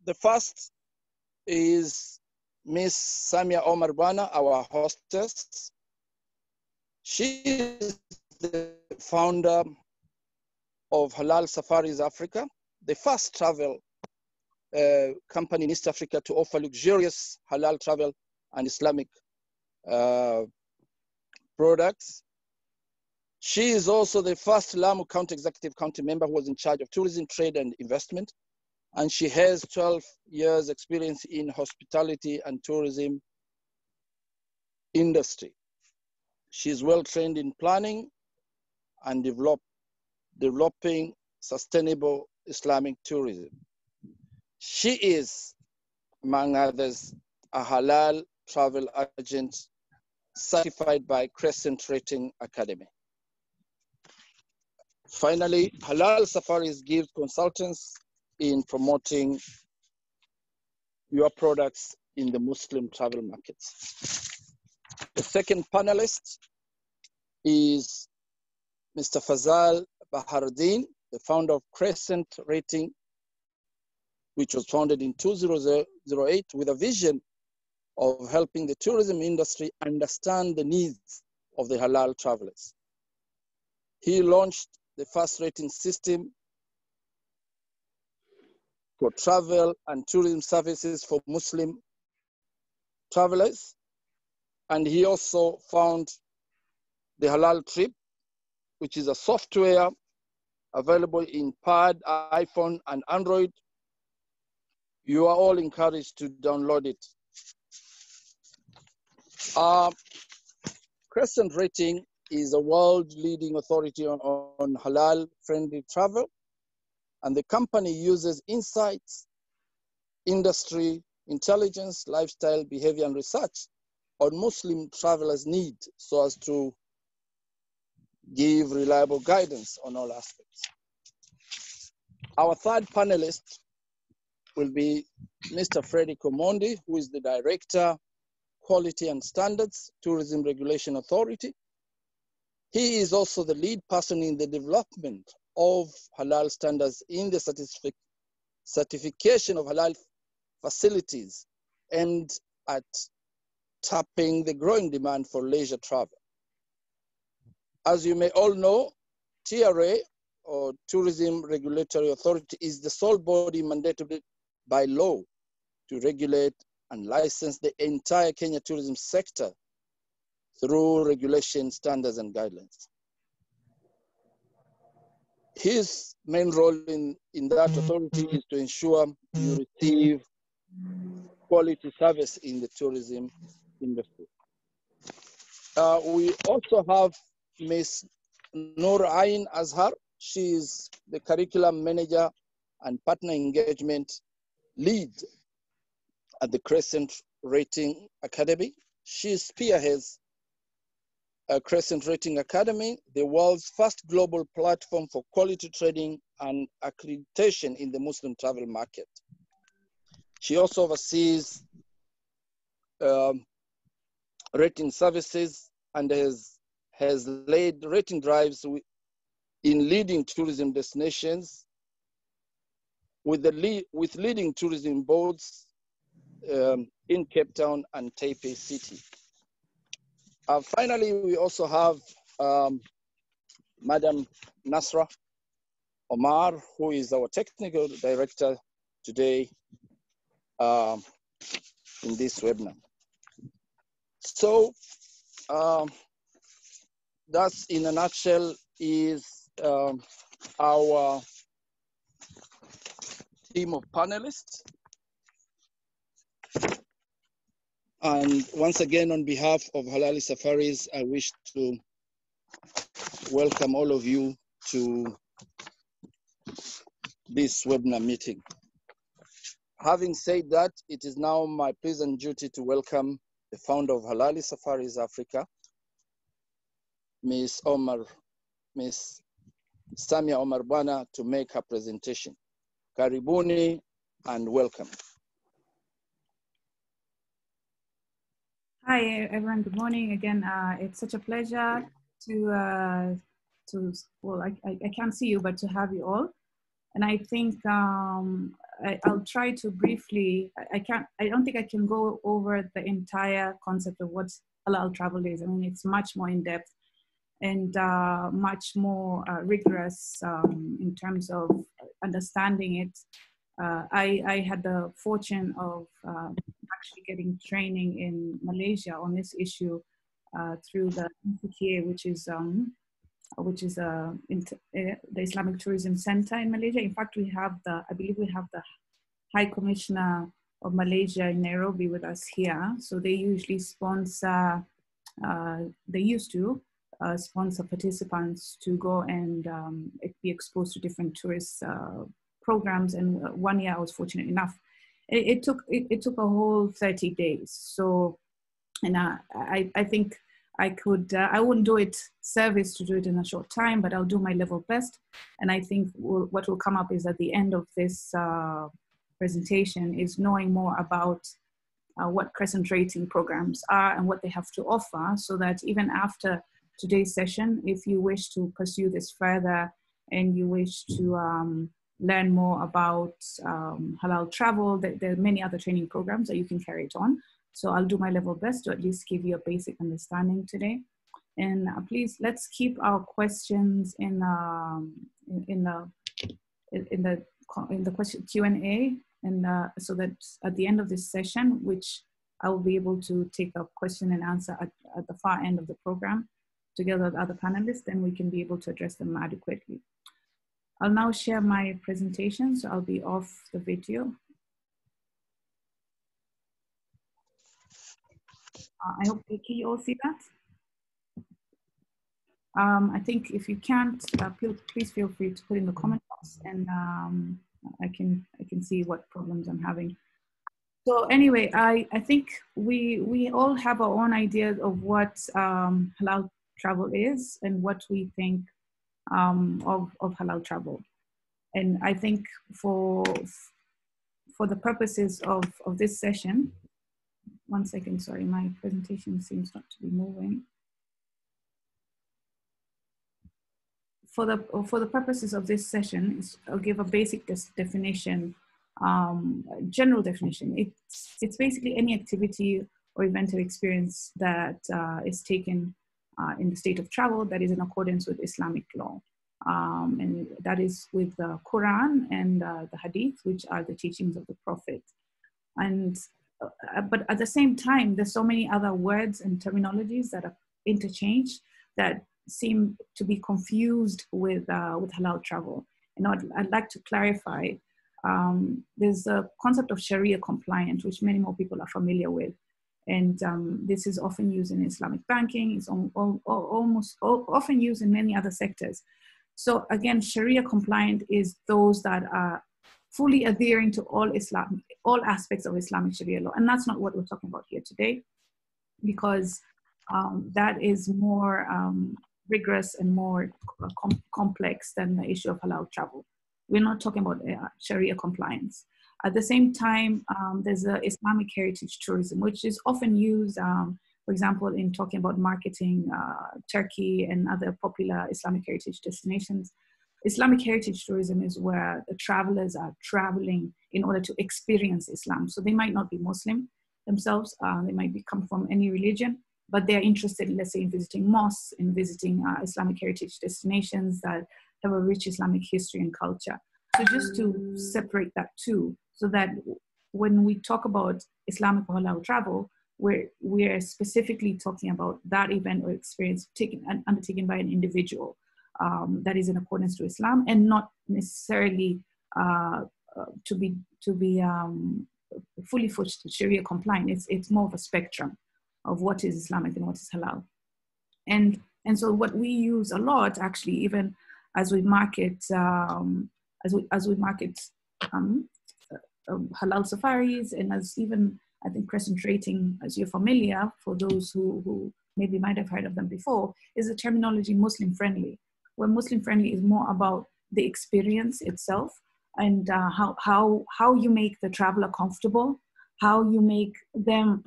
The first is Miss Samia Omar Bwana, our hostess. She is the founder of Halal Safaris Africa, the first travel company in East Africa to offer luxurious halal travel and Islamic products. She is also the first Lamu County Executive County member who was in charge of tourism, trade, and investment. And she has 12 years experience in hospitality and tourism industry. She's well trained in planning and developing sustainable Islamic tourism. She is, among others, a halal travel agent certified by CrescentRating Academy. Finally, Halal Safaris gives consultants in promoting your products in the Muslim travel markets. The second panelist is Mr. Fazal Bahardeen, the founder of CrescentRating, which was founded in 2008 with a vision of helping the tourism industry understand the needs of the halal travelers. He launched the first rating system for travel and tourism services for Muslim travelers. And he also found the Halal Trip, which is a software available in Pad, iPhone, and Android. You are all encouraged to download it. CrescentRating is a world-leading authority on halal-friendly travel, and the company uses insights, industry, intelligence, lifestyle, behavior, and research on Muslim travelers' needs so as to give reliable guidance on all aspects. Our third panelist will be Mr. Frederick Omondi, who is the Director, Quality and Standards, Tourism Regulation Authority. He is also the lead person in the development of halal standards in the certification of halal facilities and at tapping the growing demand for leisure travel. As you may all know, TRA, or Tourism Regulatory Authority, is the sole body mandated by law to regulate and license the entire Kenya tourism sector through regulation, standards, and guidelines. His main role in that authority is to ensure you receive quality service in the tourism industry. We also have Ms. Noor Ain Azhar. She is the curriculum manager and partner engagement lead at the CrescentRating Academy. She spearheads CrescentRating Academy, the world's first global platform for quality training and accreditation in the Muslim travel market. She also oversees rating services and has led rating drives in leading tourism destinations with leading tourism boards in Cape Town and Taipei City. Finally, we also have Madam Nasra Omar, who is our technical director today in this webinar. So that's in a nutshell is our team of panelists. And once again, on behalf of Halal Safaris, I wish to welcome all of you to this webinar meeting. Having said that, it is now my pleasant duty to welcome the founder of Halal Safaris Africa, Ms. Samia Omar Bwana, to make her presentation. Karibuni and welcome. Hi everyone, good morning again. It's such a pleasure to well, I can't see you, but to have you all. And I think I'll try to briefly, I don't think I can go over the entire concept of what halal travel is. I mean, it's much more in depth and much more rigorous in terms of understanding it. I had the fortune of actually getting training in Malaysia on this issue through the NCTA, which is the Islamic Tourism Center in Malaysia. In fact, I believe we have the High Commissioner of Malaysia in Nairobi with us here. So they usually sponsor, they used to sponsor participants to go and be exposed to different tourist programs. And 1 year I was fortunate enough. It took a whole 30 days. So, and I think I wouldn't do it service to do it in a short time, but I'll do my level best. And I think what will come up is at the end of this presentation is knowing more about what CrescentRating programs are and what they have to offer, so that even after today's session, if you wish to pursue this further and you wish to learn more about halal travel, there are many other training programs that you can carry it on. So I'll do my level best to at least give you a basic understanding today. And please, let's keep our questions in the question Q&A, and so that at the end of this session, which I will be able to take a question and answer at the far end of the program, together with other panelists, then we can be able to address them adequately. I'll now share my presentation, so I'll be off the video. I hope can you all see that? I think if you can't, please feel free to put in the comment box, and I can see what problems I'm having. So anyway, I think we all have our own ideas of what halal travel is and what we think of halal travel. And I think for the purposes of this session, one second, sorry, my presentation seems not to be moving. For the purposes of this session, I'll give a basic definition, general definition. It's basically any activity or event or experience that is taken in the state of travel that is in accordance with Islamic law. And that is with the Quran and the Hadith, which are the teachings of the Prophet. And but at the same time, there's so many other words and terminologies that are interchanged that seem to be confused with halal travel. And I'd like to clarify. There's a concept of Sharia compliant, which many more people are familiar with. And this is often used in Islamic banking. It's almost often used in many other sectors. So again, Sharia compliant is those that are fully adhering to all aspects of Islamic Sharia law. And that's not what we're talking about here today, because that is more rigorous and more complex than the issue of halal travel. We're not talking about Sharia compliance. At the same time, there's Islamic heritage tourism, which is often used, for example, in talking about marketing Turkey and other popular Islamic heritage destinations. Islamic heritage tourism is where the travelers are traveling in order to experience Islam. So they might not be Muslim themselves, they might come from any religion, but they're interested, let's say, in visiting mosques, in visiting Islamic heritage destinations that have a rich Islamic history and culture. So just to separate that too, so that when we talk about Islamic or halal travel, we're specifically talking about that event or experience undertaken by an individual that is in accordance to Islam, and not necessarily to be fully Sharia compliant. It's more of a spectrum of what is Islamic and what is halal. And so what we use a lot, actually, even as we market halal safaris, and as even, I think, CrescentRating, as you're familiar, for those who maybe might have heard of them before, is the terminology Muslim friendly, where Muslim friendly is more about the experience itself and how you make the traveler comfortable, how you make them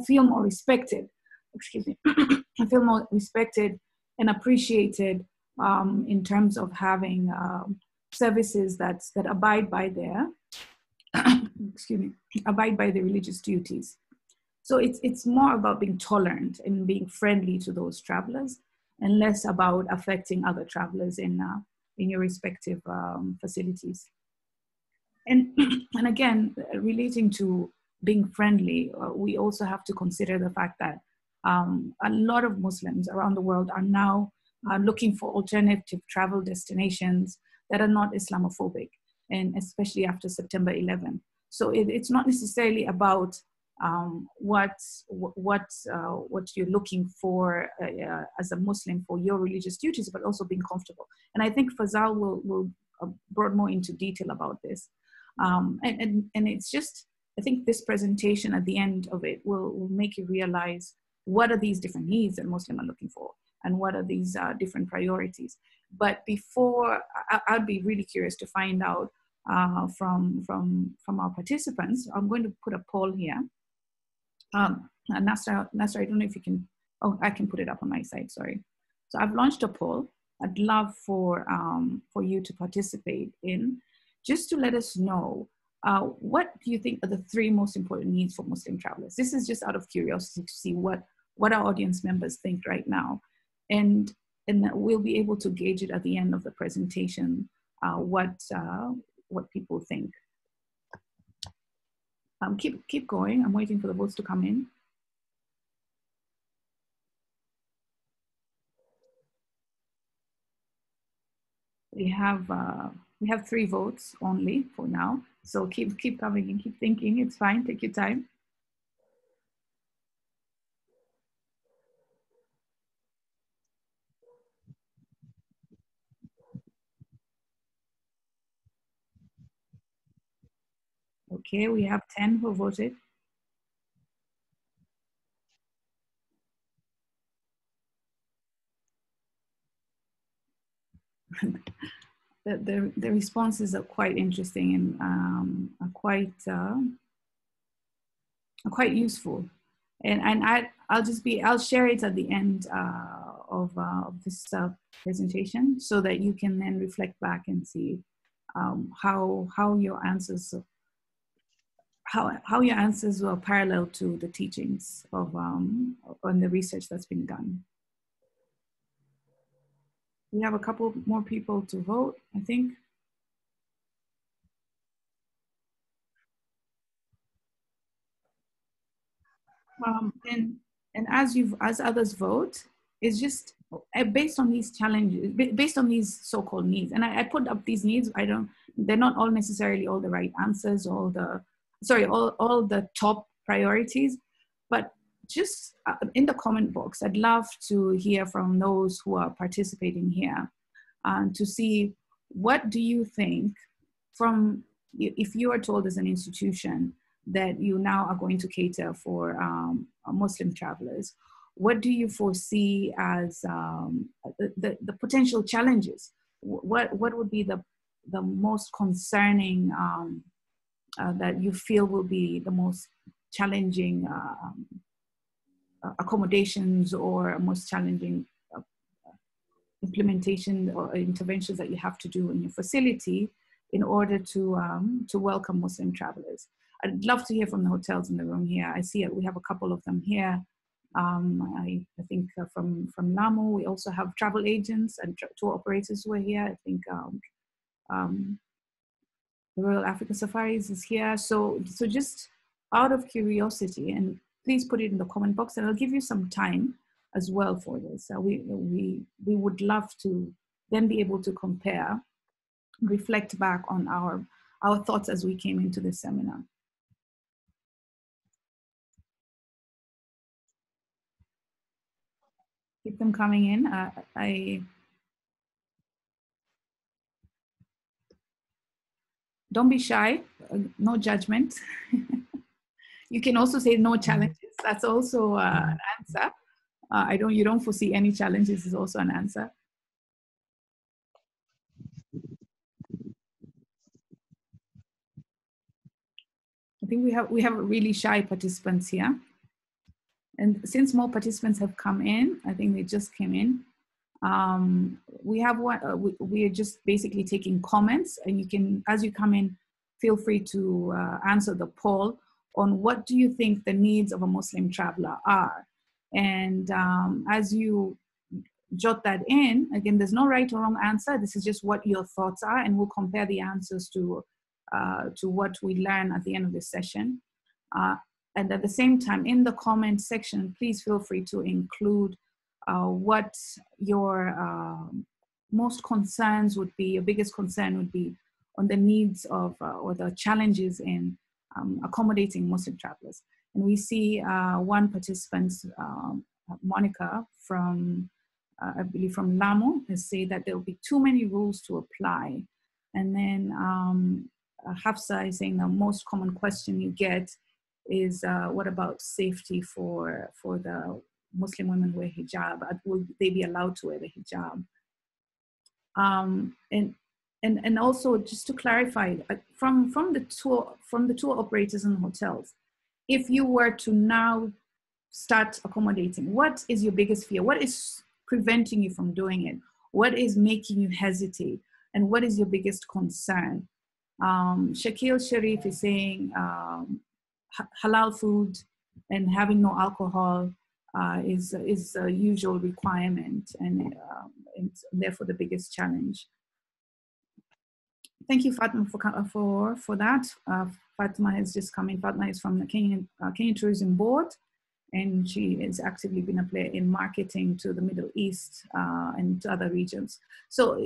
feel more respected, feel more respected and appreciated in terms of having services that abide by their, excuse me, abide by the religious duties. So it's more about being tolerant and being friendly to those travelers, and less about affecting other travelers in your respective facilities. And and again, relating to being friendly, we also have to consider the fact that a lot of Muslims around the world are now looking for alternative travel destinations that are not Islamophobic, and especially after September 11. So it's not necessarily about what you're looking for as a Muslim for your religious duties, but also being comfortable. And I think Fazal will brought more into detail about this. And it's just, I think this presentation at the end of it will make you realize what are these different needs that Muslims are looking for, and what are these different priorities. But before, I'd be really curious to find out from our participants. I'm going to put a poll here. Nasra, I don't know if you can, oh, I can put it up on my side, sorry. So I've launched a poll. I'd love for you to participate in, just to let us know what do you think are the 3 most important needs for Muslim travelers. This is just out of curiosity to see what our audience members think right now. And we'll be able to gauge it at the end of the presentation, what people think. Keep going. I'm waiting for the votes to come in. We have 3 votes only for now. So keep coming and keep thinking. It's fine. Take your time. Okay, we have 10 who voted. The responses are quite interesting and are quite useful. And I'll share it at the end of this presentation, so that you can then reflect back and see how your answers were parallel to the teachings of on the research that's been done. We have a couple more people to vote, I think. And as others vote, it's just based on these challenges, based on these so-called needs. And I put up these needs. They're not all necessarily all the right answers, all the top priorities, but just in the comment box, I'd love to hear from those who are participating here, to see what do you think, if you are told as an institution that you now are going to cater for Muslim travelers, what do you foresee as the potential challenges? What would be the most concerning, that you feel will be the most challenging accommodations, or most challenging implementation or interventions that you have to do in your facility in order to welcome Muslim travelers? I'd love to hear from the hotels in the room here. I see we have a couple of them here. I think from Lamu, we also have travel agents and tour operators who are here. I think the Royal Africa Safaris is here. So just out of curiosity, and please put it in the comment box, and I'll give you some time as well for this. We would love to then be able to compare, reflect back on our thoughts as we came into this seminar. Keep them coming in. Don't be shy, no judgment. You can also say no challenges. That's also an answer. You don't foresee any challenges is also an answer. I think we have really shy participants here. And since more participants have come in, I think they just came in. We have one, we are just basically taking comments, and you can, as you come in, feel free to answer the poll on what do you think the needs of a Muslim traveler are. And as you jot that in, again, there's no right or wrong answer. This is just what your thoughts are, and we'll compare the answers to what we learn at the end of this session. And at the same time, in the comment section, please feel free to include what your most concerns would be, your biggest concern would be on the needs of or the challenges in accommodating Muslim travelers. And we see one participant, Monica from, I believe from Lamu, has said that there will be too many rules to apply. And then Hafsa is saying the most common question you get is what about safety for the Muslim women who wear hijab? Will they be allowed to wear the hijab? And also just to clarify, from the tour operators and hotels, if you were to now start accommodating, what is your biggest fear? What is preventing you from doing it? What is making you hesitate? And what is your biggest concern? Shakil Sharif is saying halal food and having no alcohol is a usual requirement, and therefore the biggest challenge. Thank you, Fatma, for that. Fatma has just come in. Fatma is from the Kenyan Tourism Board, and she has actively been a player in marketing to the Middle East and to other regions. So,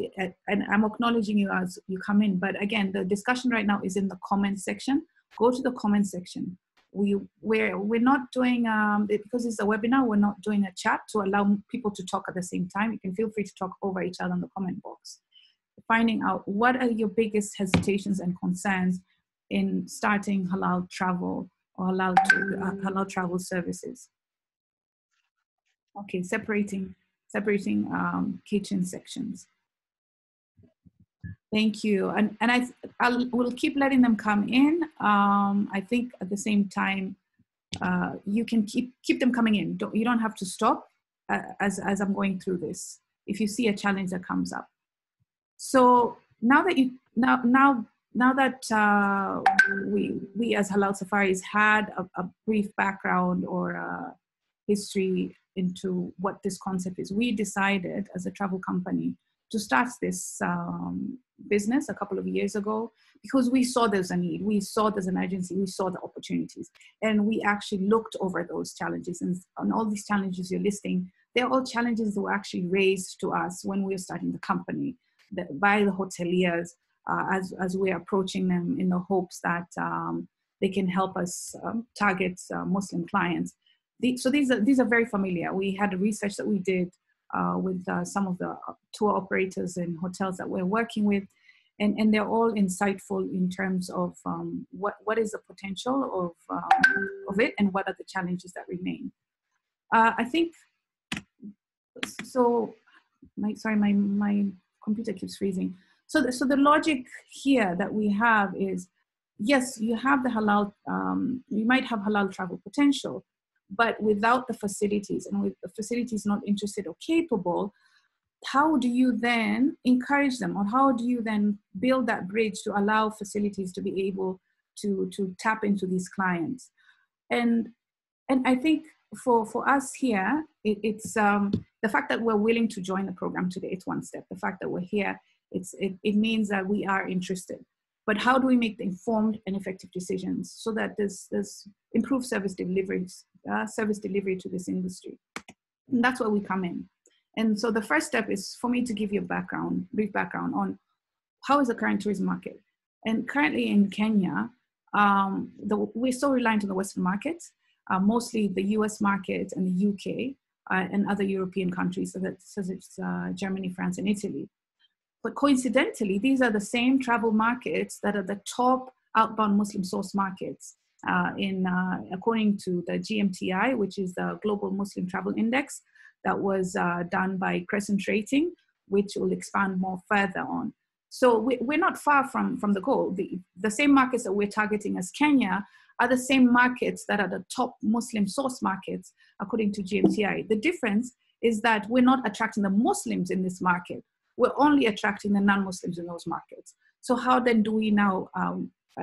and I'm acknowledging you as you come in, but again, the discussion right now is in the comment section. Go to the comment section. We're not doing, because it's a webinar, we're not doing a chat to allow people to talk at the same time. You can feel free to talk over each other in the comment box. Finding out what are your biggest hesitations and concerns in starting halal travel or halal travel services. Okay, separating kitchen sections. Thank you, and we'll keep letting them come in. I think at the same time, you can keep them coming in. You don't have to stop as I'm going through this. If you see a challenge that comes up. So now that we as Halal Safaris had a brief background or a history into what this concept is, we decided as a travel company to start this business a couple of years ago because we saw there's a need, we saw there's an urgency, we saw the opportunities, and we actually looked over those challenges. And on all these challenges you're listing, they're all challenges that were actually raised to us when we were starting the company by the hoteliers as we're approaching them in the hopes that they can help us target Muslim clients. So these are very familiar. We had a research that we did with some of the tour operators and hotels that we're working with, and they're all insightful in terms of what is the potential of it and what are the challenges that remain. I think so. My computer keeps freezing. So the logic here that we have is, yes, you have the halal, you might have halal travel potential, but without the facilities, and with the facilities not interested or capable, how do you then encourage them, or how do you then build that bridge to allow facilities to be able to tap into these clients? And I think for us here, it's the fact that we're willing to join the program today, it's one step. The fact that we're here, it means that we are interested. But how do we make the informed and effective decisions so that there's improved service delivery to this industry? And that's where we come in. And so the first step is for me to give you a brief background on how is the current tourism market. And currently in Kenya, we're so reliant on the Western markets, mostly the US market and the UK and other European countries, such as Germany, France, and Italy. But coincidentally, these are the same travel markets that are the top outbound Muslim source markets according to the GMTI, which is the Global Muslim Travel Index that was done by CrescentRating, which we'll expand more further on. So we're not far from the goal. The same markets that we're targeting as Kenya are the same markets that are the top Muslim source markets according to GMTI. The difference is that we're not attracting the Muslims in this market. We're only attracting the non-Muslims in those markets. So how then do we now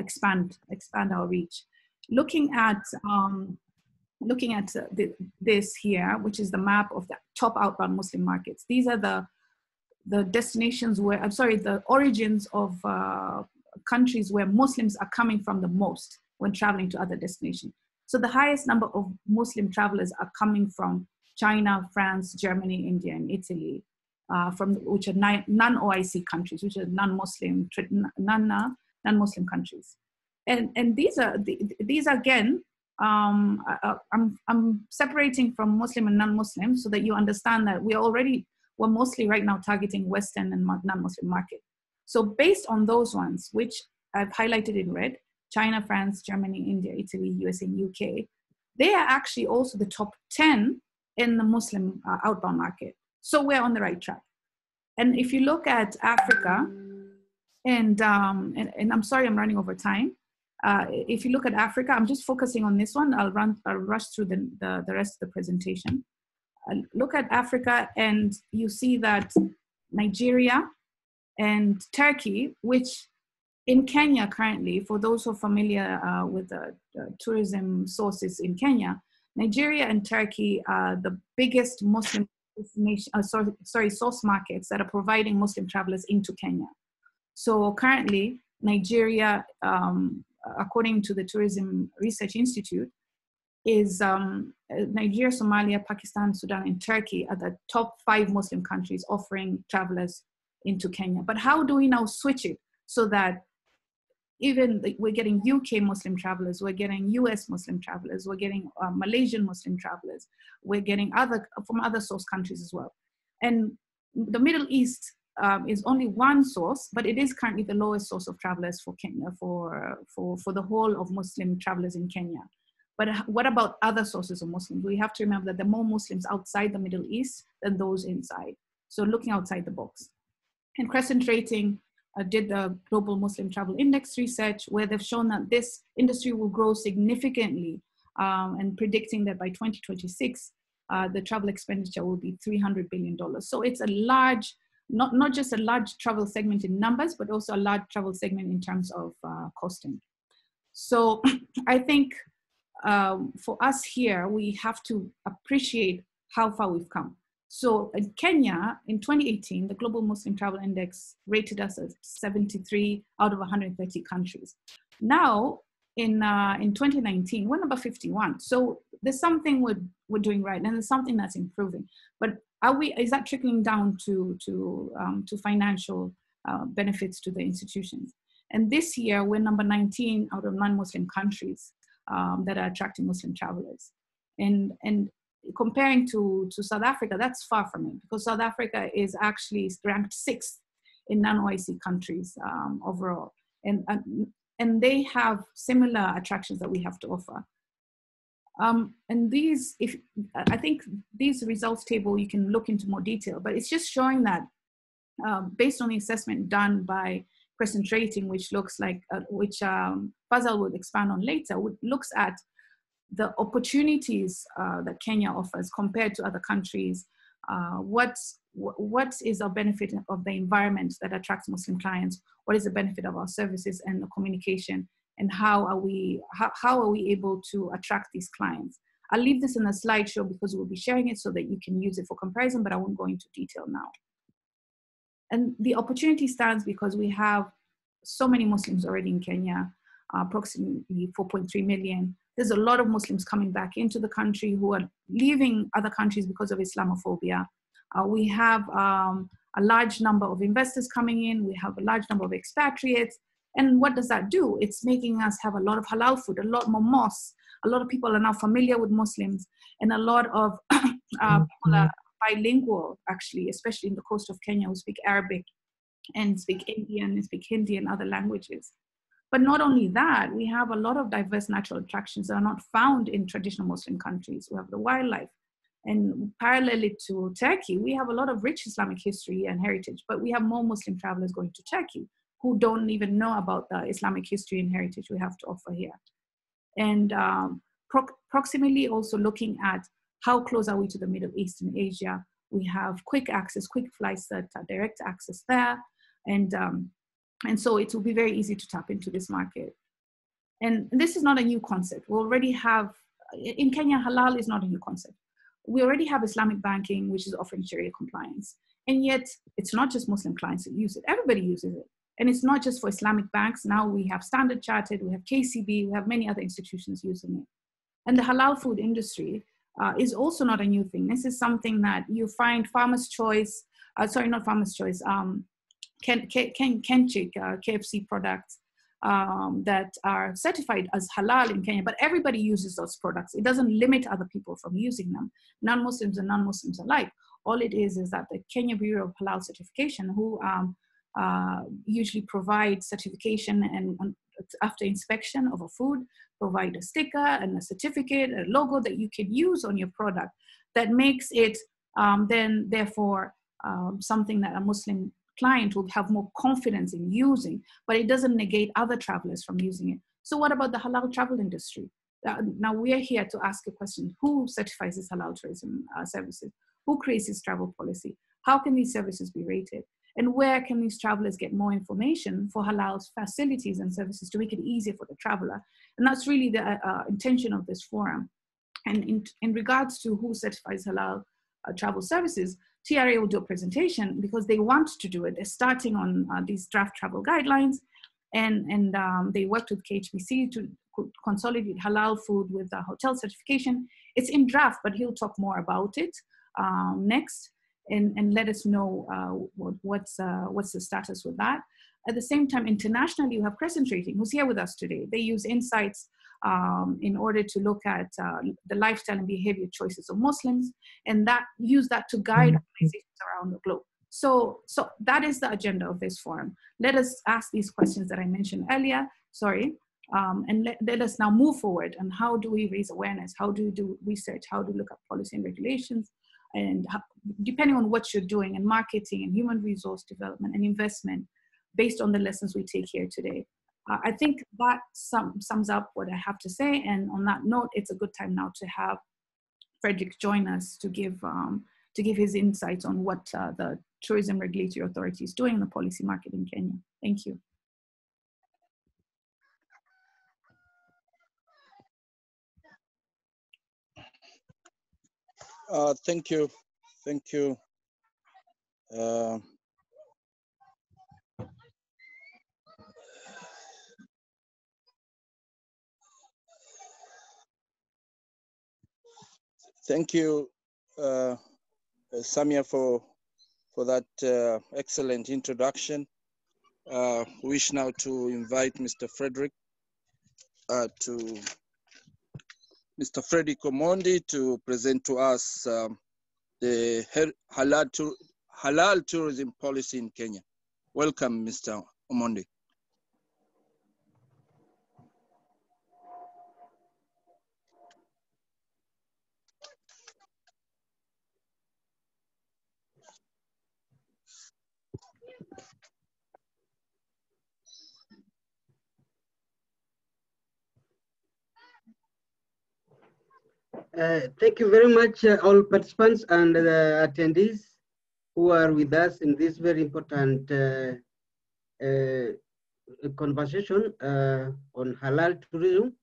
expand our reach? Looking at this here, which is the map of the top outbound Muslim markets. These are the destinations where, the origins of countries where Muslims are coming from the most when traveling to other destinations. So the highest number of Muslim travelers are coming from China, France, Germany, India, and Italy, which are non-OIC countries, which are non-Muslim countries. And these are again, I'm separating from Muslim and non-Muslim so that you understand that we're mostly right now targeting Western and non-Muslim market. So based on those ones, which I've highlighted in red, China, France, Germany, India, Italy, USA, and UK, they are actually also the top 10 in the Muslim outbound market. So we're on the right track. And if you look at Africa, and I'm sorry, I'm running over time. If you look at Africa, I'm just focusing on this one. I'll rush through the rest of the presentation. Look at Africa, and you see that Nigeria and Turkey, which in Kenya currently, for those who are familiar with the tourism sources in Kenya, Nigeria and Turkey are the biggest Muslim source markets that are providing Muslim travelers into Kenya. So currently, Nigeria, according to the Tourism Research Institute, is Nigeria, Somalia, Pakistan, Sudan, and Turkey are the top 5 Muslim countries offering travelers into Kenya. But how do we now switch it so that even we're getting UK Muslim travelers, we're getting US Muslim travelers, we're getting Malaysian Muslim travelers, we're getting from other source countries as well. And the Middle East is only one source, but it is currently the lowest source of travelers for Kenya, for the whole of Muslim travelers in Kenya. But what about other sources of Muslims? We have to remember that there are more Muslims outside the Middle East than those inside. So looking outside the box. And CrescentRating did the Global Muslim Travel Index research, where they've shown that this industry will grow significantly, and predicting that by 2026, the travel expenditure will be $300 billion. So it's a large, not just a large travel segment in numbers, but also a large travel segment in terms of costing. So I think for us here, we have to appreciate how far we've come. So in Kenya, in 2018, the Global Muslim Travel Index rated us as 73 out of 130 countries. Now, in 2019, we're number 51. So there's something we're doing right, and there's something that's improving. But is that trickling down to financial benefits to the institutions? And this year, we're number 19 out of non-Muslim countries that are attracting Muslim travelers. And comparing to South Africa, that's far from it, because South Africa is actually ranked 6th in non-OIC countries overall. And they have similar attractions that we have to offer. And I think these results table, you can look into more detail, but it's just showing that based on the assessment done by CrescentRating, which looks like, Fazal will expand on later, looks at the opportunities that Kenya offers compared to other countries. What is our benefit of the environment that attracts Muslim clients? What is the benefit of our services and the communication? And how are we able to attract these clients? I'll leave this in a slideshow because we'll be sharing it so that you can use it for comparison, but I won't go into detail now. And the opportunity stands because we have so many Muslims already in Kenya, approximately 4.3 million. There's a lot of Muslims coming back into the country who are leaving other countries because of Islamophobia. We have a large number of investors coming in. We have a large number of expatriates. And what does that do? It's making us have a lot of halal food, a lot more mosques. A lot of people are now familiar with Muslims, and a lot of people are bilingual, actually, especially in the coast of Kenya, who speak Arabic and speak Indian and speak Hindi and other languages. But not only that, we have a lot of diverse natural attractions that are not found in traditional Muslim countries. We have the wildlife. And parallelly to Turkey, we have a lot of rich Islamic history and heritage, but we have more Muslim travelers going to Turkey who don't even know about the Islamic history and heritage we have to offer here. And proximally also looking at how close are we to the Middle East and Asia, We have quick access, quick flights that are direct access there. And so it will be very easy to tap into this market. And this is not a new concept. We already have, in Kenya, halal is not a new concept. We already have Islamic banking, which is offering Sharia compliance. And yet it's not just Muslim clients that use it. Everybody uses it. And it's not just for Islamic banks. Now we have Standard Chartered, we have KCB, we have many other institutions using it. And the halal food industry is also not a new thing. This is something that you find Farmer's Choice, sorry, not Farmer's Choice, Kenchik, KFC products that are certified as halal in Kenya, but everybody uses those products. It doesn't limit other people from using them, non-Muslims and non-Muslims alike. All it is that the Kenya Bureau of Halal Certification, who usually provide certification and after inspection of a food, provide a sticker and a certificate, a logo that you can use on your product that makes it then therefore something that a Muslim client will have more confidence in using, but it doesn't negate other travelers from using it. So what about the halal travel industry? Now we are here to ask a question: who certifies these halal tourism services? Who creates this travel policy? How can these services be rated? And where can these travelers get more information for halal facilities and services to make it easier for the traveler? And that's really the intention of this forum. And in regards to who certifies halal travel services, TRA will do a presentation because they want to do it. They're starting on these draft travel guidelines, and they worked with KHBC to consolidate halal food with hotel certification. It's in draft, but he'll talk more about it next and let us know what's the status with that. At the same time, internationally, you have CrescentRating, who's here with us today. They use insights in order to look at the lifestyle and behavior choices of Muslims, and use that to guide organizations around the globe. So that is the agenda of this forum. Let us ask these questions that I mentioned earlier, and let us now move forward. And how do we raise awareness? How do we do research? How do we look at policy and regulations? And depending on what you're doing in marketing and human resource development and investment, based on the lessons we take here today. I think that sums up what I have to say. And on that note, it's a good time now to have Frederick join us to give his insights on what the Tourism Regulatory Authority is doing in the policy market in Kenya. Thank you. Thank you. Thank you, Samia, for that excellent introduction. Wish now to invite Mr. Frederick Omondi to present to us the halal tourism policy in Kenya. Welcome, Mr. Omondi. Thank you very much, all participants and the attendees who are with us in this very important conversation on halal tourism.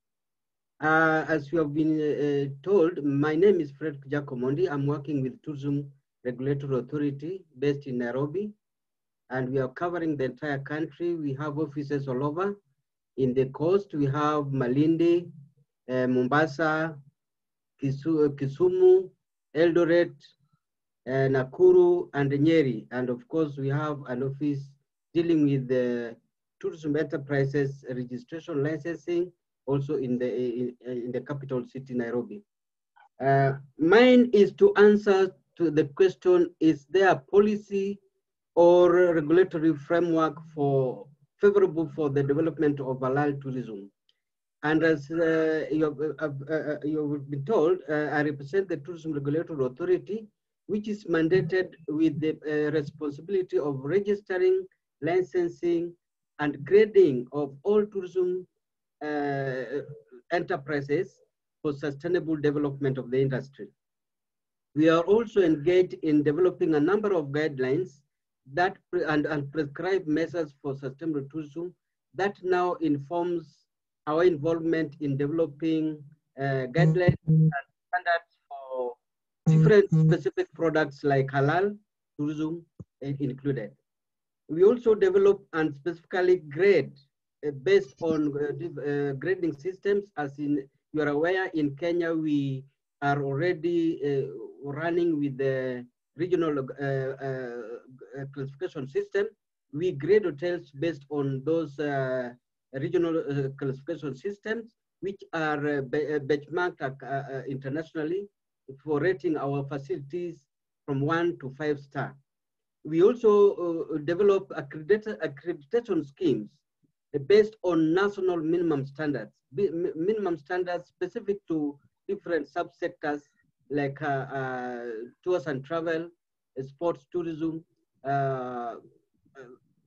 As you have been told, my name is Frederick Omondi. I'm working with Tourism Regulatory Authority based in Nairobi, and we are covering the entire country. We have offices all over. In the coast, we have Malindi, Mombasa, Kisumu, Eldoret, Nakuru, and Nyeri. And of course, we have an office dealing with the tourism enterprises registration licensing, also in the capital city, Nairobi. Mine is to answer to the question: is there a policy or regulatory framework favorable for the development of halal tourism? And as you've been told, I represent the Tourism Regulatory Authority, which is mandated with the responsibility of registering, licensing, and grading of all tourism enterprises for sustainable development of the industry. We are also engaged in developing a number of guidelines that and prescribe measures for sustainable tourism that now informs our involvement in developing guidelines and standards for different specific products like halal tourism included. We also develop and specifically grade based on grading systems. As in, you are aware, in Kenya, we are already running with the regional classification system. We grade hotels based on those regional classification systems, which are benchmarked internationally for rating our facilities from 1 to 5 star. We also develop accreditation schemes based on national minimum standards, specific to different subsectors like tours and travel, sports tourism,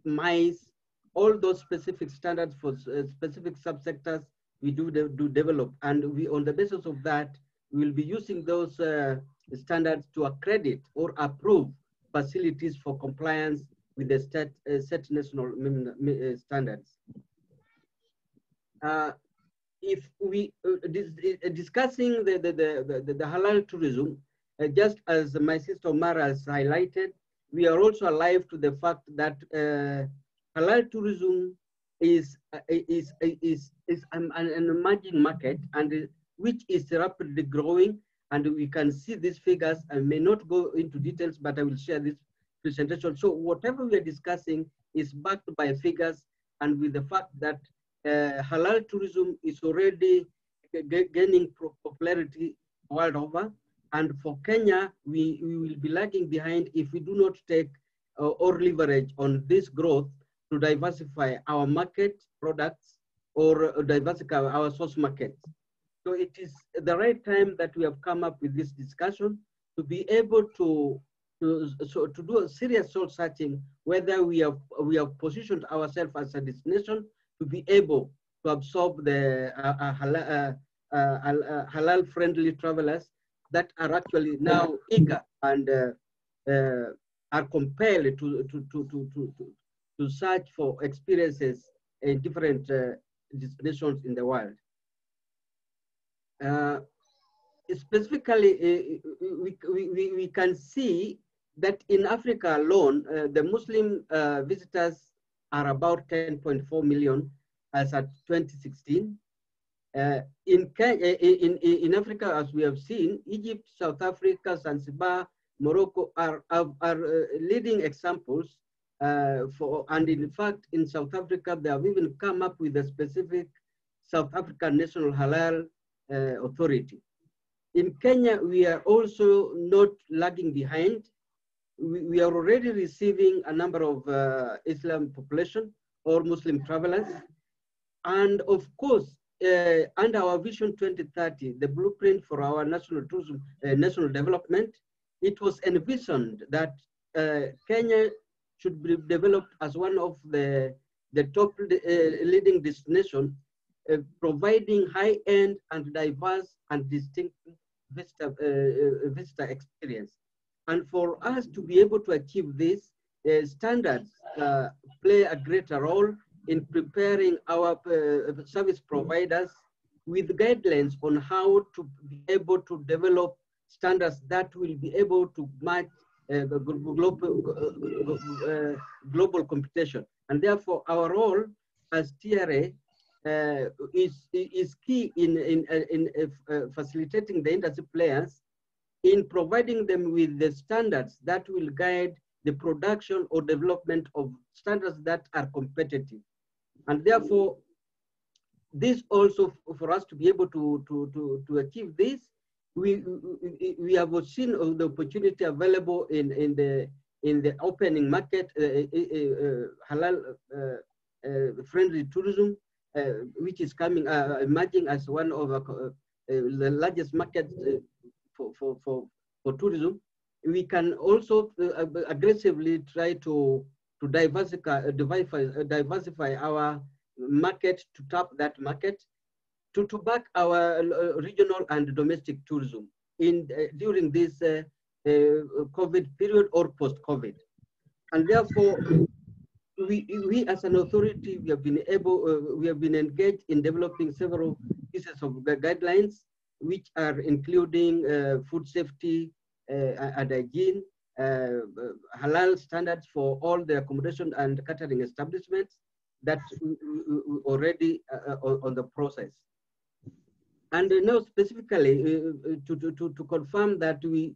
MICE, all those specific standards for specific subsectors we do develop. And we, on the basis of that, we will be using those standards to accredit or approve facilities for compliance with the set national standards. If we discussing the halal tourism, just as my sister Omar has highlighted, we are also alive to the fact that halal tourism is an emerging market, and which is rapidly growing. And we can see these figures. I may not go into details, but I will share this presentation. So whatever we are discussing is backed by figures, and with the fact that halal tourism is already gaining popularity world over. And for Kenya, we will be lagging behind if we do not take or leverage on this growth to diversify our market products or diversify our source markets. So it is the right time that we have come up with this discussion to be able to do a serious soul searching whether we have positioned ourselves as a destination to be able to absorb the halal friendly travelers that are actually now eager and are compelled to search for experiences in different destinations in the world. Specifically, we can see that in Africa alone, the Muslim visitors are about 10.4 million as at 2016. In Africa, as we have seen, Egypt, South Africa, Zanzibar, Morocco are leading examples and in fact, in South Africa, they have even come up with a specific South African National Halal Authority. In Kenya, we are also not lagging behind. We are already receiving a number of Islam population or Muslim travelers. And of course, under our Vision 2030, the blueprint for our national tourism, national development, it was envisioned that Kenya should be developed as one of the top leading destinations, providing high-end and diverse and distinct visitor experience. And for us to be able to achieve this, standards play a greater role in preparing our service providers with guidelines on how to be able to develop standards that will be able to match global competition. And therefore, our role as TRA is key in facilitating the industry players in providing them with the standards that will guide the production or development of standards that are competitive. And therefore, this also, for us to be able to achieve this, we have seen the opportunity available in the opening market, halal friendly tourism, which is coming emerging as one of the largest markets for tourism. We can also aggressively try to diversify our market, to tap that market, to back our regional and domestic tourism. during this COVID period or post-COVID. And therefore, we as an authority, we have been engaged in developing several pieces of guidelines, which are including food safety and hygiene, halal standards for all the accommodation and catering establishments that already on the process. And now specifically to confirm that we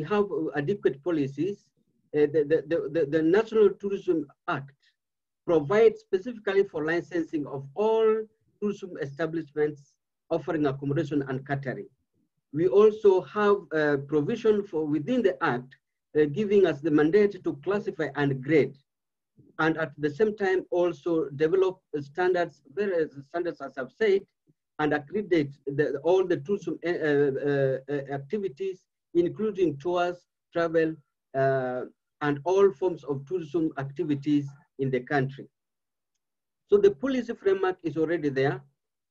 have adequate policies, the National Tourism Act provides specifically for licensing of all tourism establishments offering accommodation and catering. We also have a provision for within the Act giving us the mandate to classify and grade, and at the same time also develop standards, various standards as I've said, and accredit all the tourism activities, including tours, travel, and all forms of tourism activities in the country. So the policy framework is already there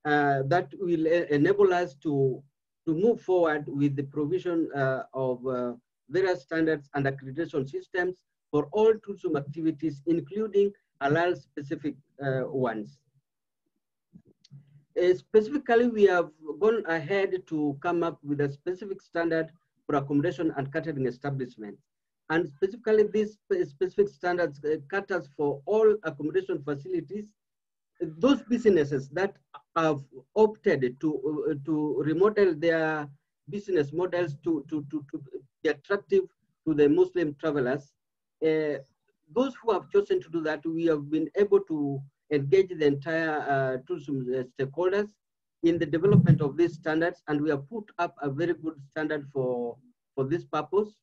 that will enable us to move forward with the provision of various standards and accreditation systems for all tourism activities, including halal specific ones. Specifically, we have gone ahead to come up with a specific standard for accommodation and catering establishments. And specifically, these specific standards caters for all accommodation facilities. Those businesses that have opted to remodel their business models to be attractive to the Muslim travelers, those who have chosen to do that, we have been able to engage the entire tourism stakeholders in the development of these standards, and we have put up a very good standard for this purpose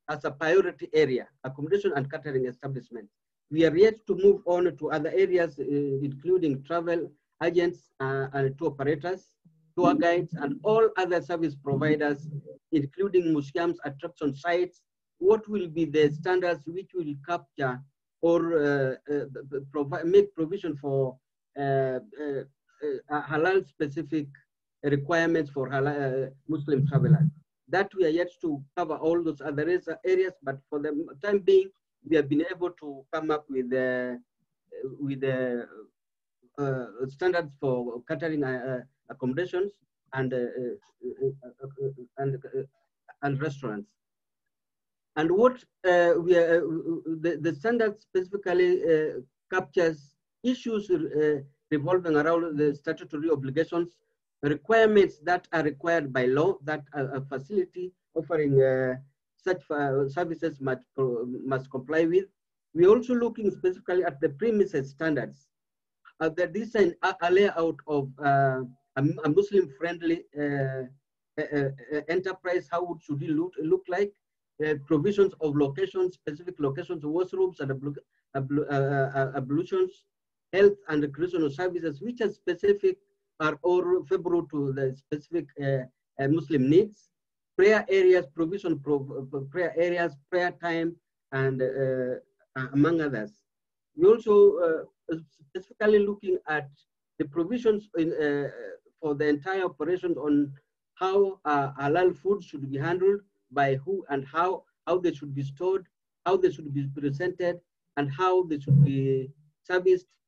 as a priority area, accommodation and catering establishments. We are yet to move on to other areas, including travel agents and tour operators, tour guides, and all other service providers, including museums, attraction sites. What will be the standards which will capture or make provision for halal specific requirements for halal Muslim travelers? That we are yet to cover all those other areas, but for the time being, we have been able to come up with standards for catering accommodations and restaurants. And what the standard specifically captures issues revolving around the statutory obligations, requirements that are required by law that a facility offering such services must comply with. We're also looking specifically at the premises standards. The design, a layout of a Muslim-friendly enterprise, how should it look like? Provisions of locations, specific locations, washrooms and ablutions, health and recreational services, which are specific or favorable to the specific Muslim needs. Prayer areas, provision prayer areas, prayer time, and among others. We also specifically looking at the provisions for the entire operations on how halal food should be handled, by who and how they should be stored, how they should be presented, and how they should be serviced,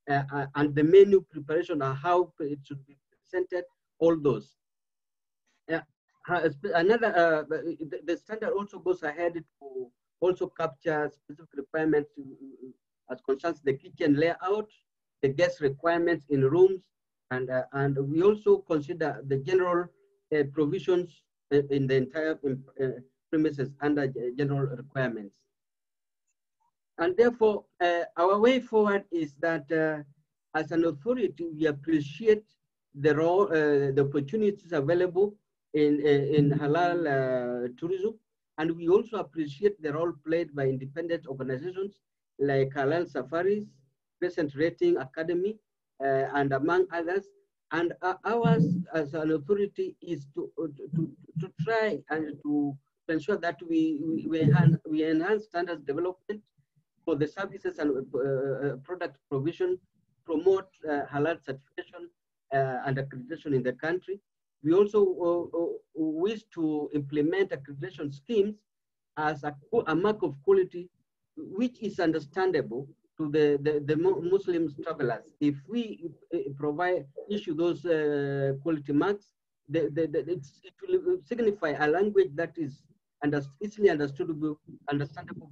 and the menu preparation and how it should be presented, all those. The standard also goes ahead to also capture specific requirements as concerns the kitchen layout, the guest requirements in rooms, and we also consider the general provisions in the entire premises under general requirements. And therefore, our way forward is that as an authority, we appreciate the role, the opportunities available in halal tourism, and we also appreciate the role played by independent organizations like Halal Safaris, CrescentRating Academy, and among others. And ours as an authority is to try and to ensure that we enhance standards development for the services and product provision, promote halal certification and accreditation in the country, We also wish to implement accreditation schemes as a mark of quality, which is understandable to the Muslim travelers. If we issue those quality marks, it will signify a language that is easily understandable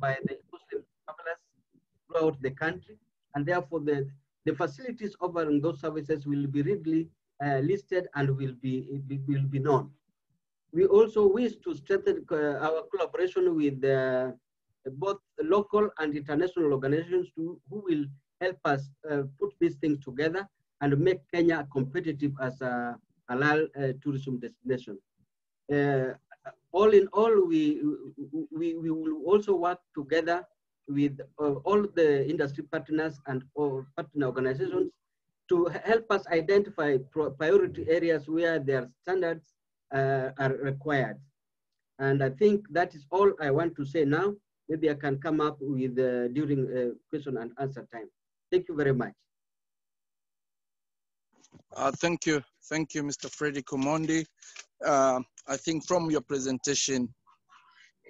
by the Muslim travelers throughout the country, and therefore the facilities offering those services will be readily listed and will be known. We also wish to strengthen our collaboration with both local and international organizations who will help us put these things together and make Kenya competitive as a halal tourism destination. All in all, we will also work together with all the industry partners and all partner organizations to help us identify priority areas where their standards are required. And I think that is all I want to say now. Maybe I can come up with during question and answer time. Thank you very much. Thank you, Mr. Frederick Omondi. I think from your presentation,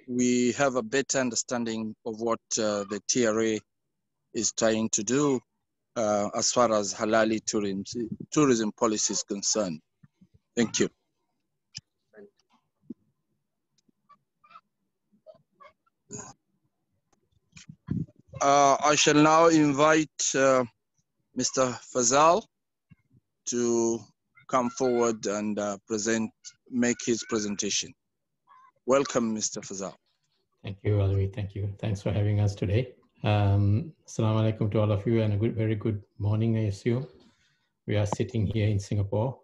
we have a better understanding of what the TRA is trying to do as far as halal tourism policy is concerned. Thank you. I shall now invite Mr. Fazal to come forward and make his presentation. Welcome, Mr. Fazal. Thank you, Alwi. Thank you. Thanks for having us today. Assalamu alaikum to all of you, and a very good morning, I assume. We are sitting here in Singapore.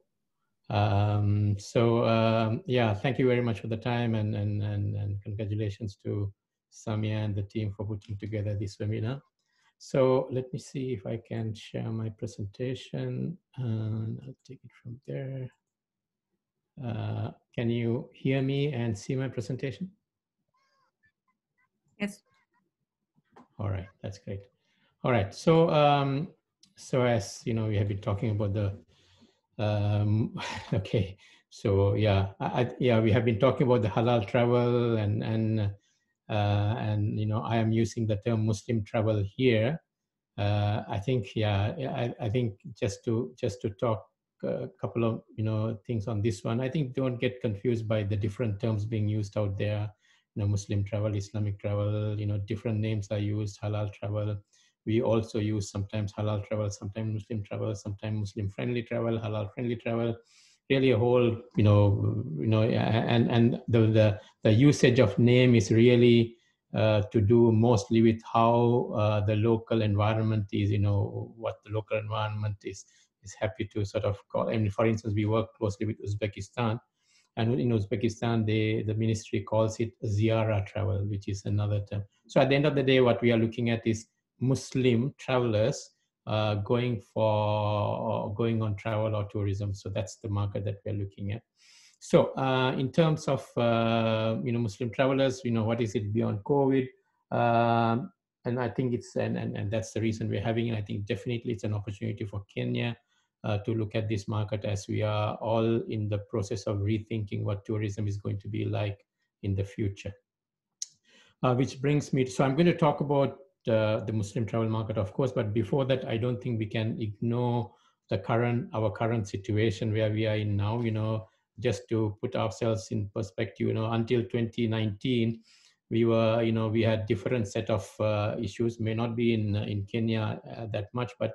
Yeah, thank you very much for the time, and congratulations to Samia and the team for putting together this webinar. So let me see if I can share my presentation, and I'll take it from there. Can you hear me and see my presentation? Yes. All right, that's great. All right, so so as you know, we have been talking about the okay, so yeah, we have been talking about the halal travel, and you know, I am using the term Muslim travel here. I think, yeah, I think just to talk a couple of things on this one. I think don't get confused by the different terms being used out there. You know, Muslim travel, Islamic travel. You know, different names are used. Halal travel. We also use sometimes halal travel, sometimes Muslim travel, sometimes Muslim friendly travel, halal friendly travel. Really a whole, and the usage of name is really to do mostly with how the local environment is, what the local environment is happy to sort of call. I mean, for instance, we work closely with Uzbekistan, and in Uzbekistan, the ministry calls it ziyara travel, which is another term. So at the end of the day, what we are looking at is Muslim travelers going on travel or tourism. So that's the market that we're looking at. So in terms of Muslim travelers, what is it beyond COVID? And I think it's and that's the reason we're having it. I think definitely it's an opportunity for Kenya to look at this market, as we are all in the process of rethinking what tourism is going to be like in the future. Which brings me to, so I'm going to talk about the Muslim travel market, of course, but before that, I don't think we can ignore our current situation where we are in now. Just to put ourselves in perspective, until 2019, we had different set of issues. May not be in Kenya that much, but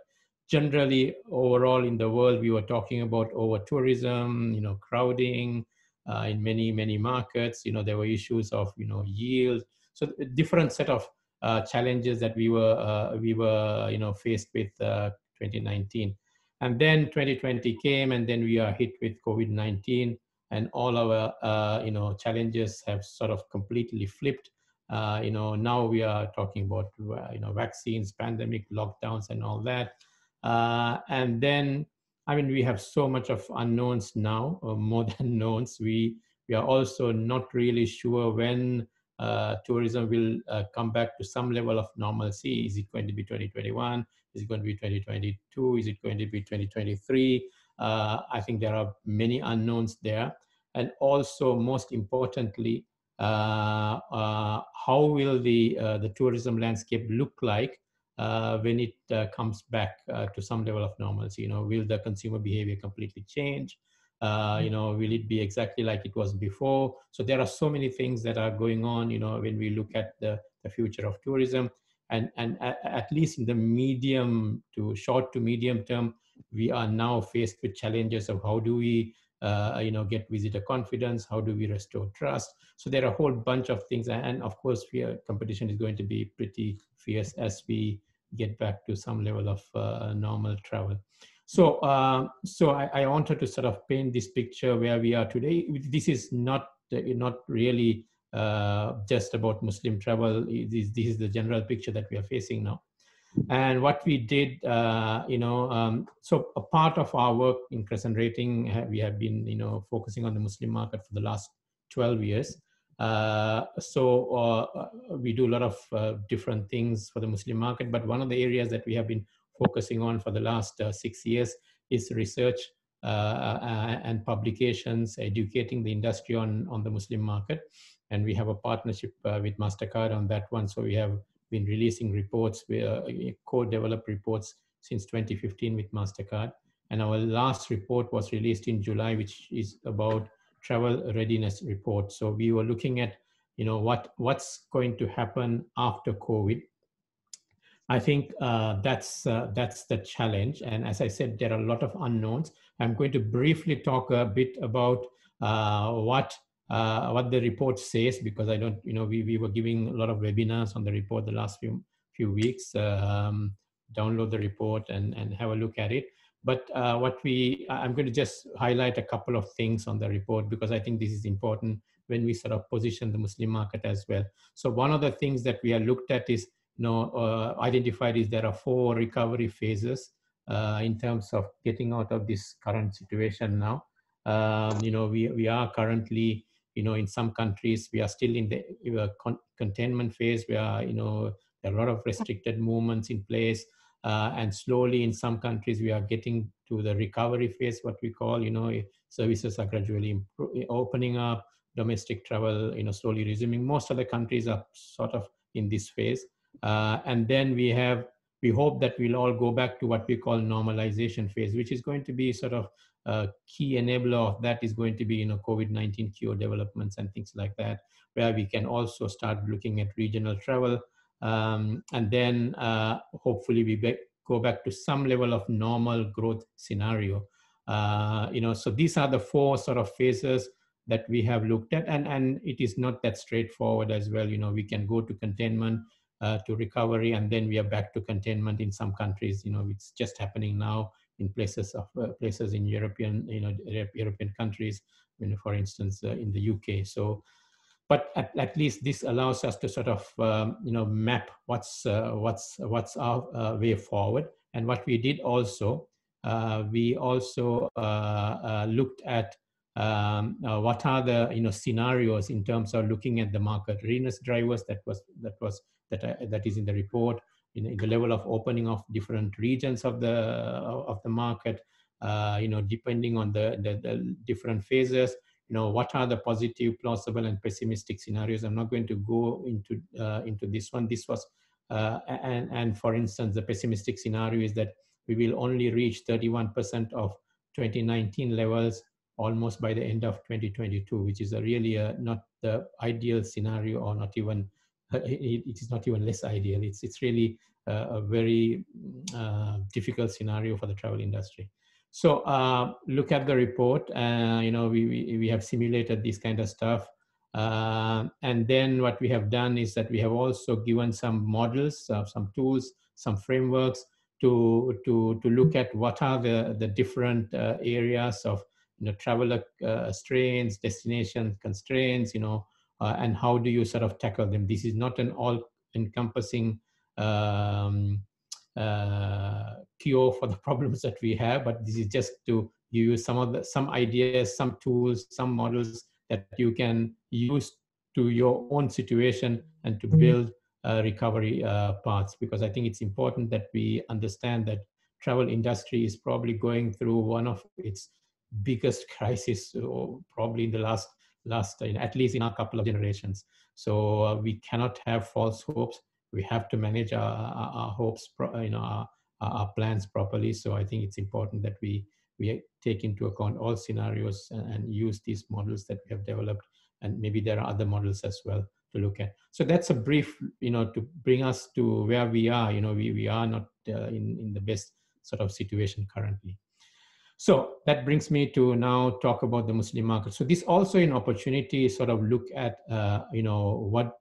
generally overall in the world, we were talking about over tourism, crowding in many markets. There were issues of yield. So different set of challenges that we were faced with 2019, and then 2020 came, and then we are hit with COVID-19, and all our challenges have sort of completely flipped. Now we are talking about vaccines, pandemic, lockdowns, and all that, and then I mean we have so much of unknowns now, more than knowns. We are also not really sure when tourism will come back to some level of normalcy. Is it going to be 2021? Is it going to be 2022? Is it going to be 2023? I think there are many unknowns there. And also, most importantly, how will the tourism landscape look like when it comes back to some level of normalcy? Will the consumer behavior completely change? Will it be exactly like it was before? So there are so many things that are going on, when we look at the future of tourism. And at least in the short to medium term, we are now faced with challenges of how do we get visitor confidence, how do we restore trust. So there are a whole bunch of things, and of course competition is going to be pretty fierce as we get back to some level of normal travel. So I wanted to sort of paint this picture where we are today. This is not really just about Muslim travel. This is the general picture that we are facing now. And what we did, so a part of our work in CrescentRating, we have been, focusing on the Muslim market for the last 12 years. We do a lot of different things for the Muslim market, but one of the areas that we have been focusing on for the last 6 years is research and publications, educating the industry on the Muslim market. And we have a partnership with MasterCard on that one. So we have been releasing reports, co-developed reports since 2015 with MasterCard. And our last report was released in July, which is about travel readiness report. So we were looking at, what's going to happen after COVID. I think that's the challenge. And as I said, there are a lot of unknowns. I'm going to briefly talk a bit about what the report says, because I don't, we were giving a lot of webinars on the report the last few weeks. Download the report and have a look at it. But I'm going to just highlight a couple of things on the report, because I think this is important when we sort of position the Muslim market as well. So one of the things that we are looked at is, identified is there are 4 recovery phases in terms of getting out of this current situation now. We are currently, in some countries, we are still in the containment phase, where, there are a lot of restricted movements in place. And slowly in some countries, we are getting to the recovery phase, what we call, services are gradually opening up, domestic travel, slowly resuming. Most of the countries are sort of in this phase. And then we hope that we'll all go back to what we call normalization phase, which is going to be sort of a key enabler of that is going to be, COVID-19 cure developments and things like that, where we can also start looking at regional travel. And then hopefully we go back to some level of normal growth scenario. So these are the 4 sort of phases that we have looked at, and it is not that straightforward as well. We can go to containment, to recovery, and then we are back to containment in some countries. It's just happening now in places in European countries, for instance, in the UK. So, but at least this allows us to sort of map what's our way forward. And what we did also, we also looked at what are the scenarios in terms of looking at the market readiness drivers that is in the report, in the level of opening of different regions of the market, depending on the different phases. What are the positive, plausible, and pessimistic scenarios? I'm not going to go into this one. This was and for instance, the pessimistic scenario is that we will only reach 31% of 2019 levels almost by the end of 2022, which is really not the ideal scenario, or not even. It is not even less ideal. It's really a very difficult scenario for the travel industry. So look at the report. We have simulated this kind of stuff, and then what we have done is that we have also given some models, some tools, some frameworks to look at what are the different areas of traveler strains, destination constraints, and how do you sort of tackle them? This is not an all-encompassing cure for the problems that we have, but this is just to use some ideas, some tools, some models that you can use to your own situation and to build recovery paths. Because I think it's important that we understand that travel industry is probably going through one of its biggest crisis, probably in the last at least in a couple of generations. So we cannot have false hopes. We have to manage our hopes, our plans properly. So I think it's important that we take into account all scenarios and use these models that we have developed. And maybe there are other models as well to look at. So that's a brief, to bring us to where we are. We are not in the best sort of situation currently. So that brings me to now talk about the Muslim market. So this also an opportunity sort of look at, what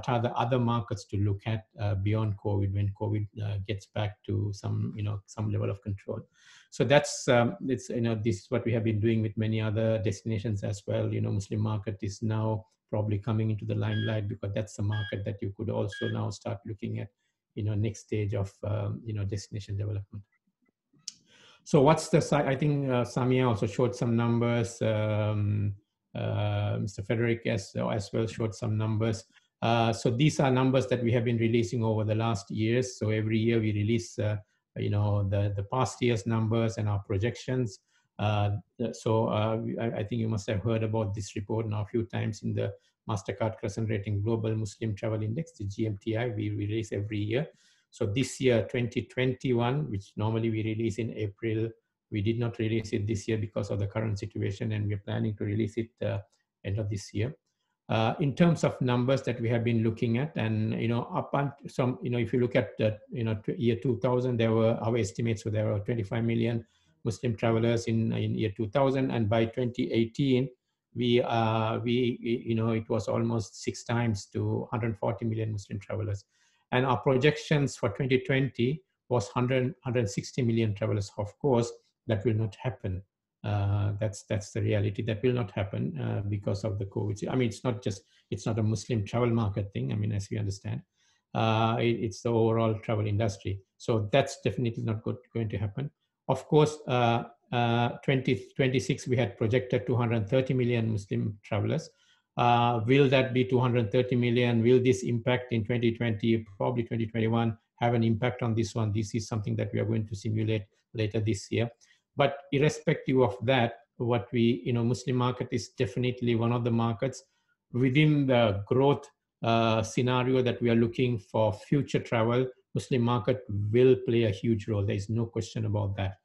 are the other markets to look at beyond COVID, when COVID gets back to some level of control. So that's, this is what we have been doing with many other destinations as well. Muslim market is now probably coming into the limelight, because that's the market that you could also now start looking at, next stage of, destination development. So what's the site? I think Samia also showed some numbers. Mr. Frederick as well showed some numbers. So these are numbers that we have been releasing over the last years. So every year we release, the past year's numbers and our projections. I think you must have heard about this report now a few times in the MasterCard CrescentRating Global Muslim Travel Index, the GMTI, we release every year. So this year, 2021, which normally we release in April, we did not release it this year because of the current situation, and we're planning to release it end of this year. In terms of numbers that we have been looking at, and up until some, if you look at year 2000, there were, our estimates were there were 25 million Muslim travelers in year 2000, and by 2018, it was almost 6 times to 140 million Muslim travelers. And our projections for 2020 was 160 million travelers. Of course, that will not happen. That's the reality. That will not happen because of the COVID. I mean, it's not a Muslim travel market thing. I mean, as we understand, it's the overall travel industry. So that's definitely not going to happen. Of course, 2026, we had projected 230 million Muslim travelers. Will that be 230 million? Will this impact in 2020, probably 2021, have an impact on this one? This is something that we are going to simulate later this year. But irrespective of that, what Muslim market is definitely one of the markets within the growth scenario that we are looking for future travel. Muslim market will play a huge role. There is no question about that.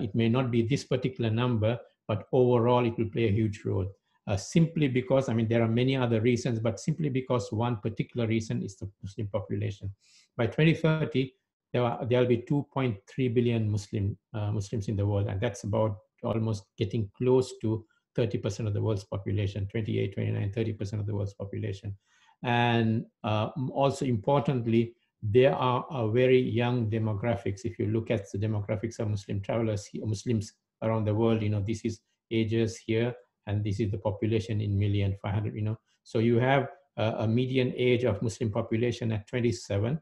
It may not be this particular number, but overall it will play a huge role. Simply because, I mean, there are many other reasons, but simply because one particular reason is the Muslim population. By 2030, there will be 2.3 billion Muslims in the world, and that's about almost getting close to 30% of the world's population, 28, 29, 30% of the world's population. And also importantly, there are very young demographics. If you look at the demographics of Muslim travelers, Muslims around the world, this is ages here, and this is the population in 1,500,000, So you have a median age of Muslim population at 27,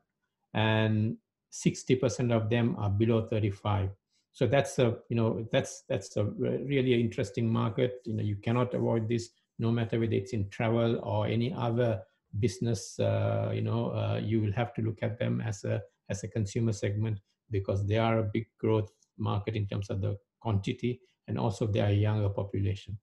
and 60% of them are below 35. So that's a really interesting market. You cannot avoid this, no matter whether it's in travel or any other business. You will have to look at them as a consumer segment, because they are a big growth market in terms of the quantity, and also they are a younger population.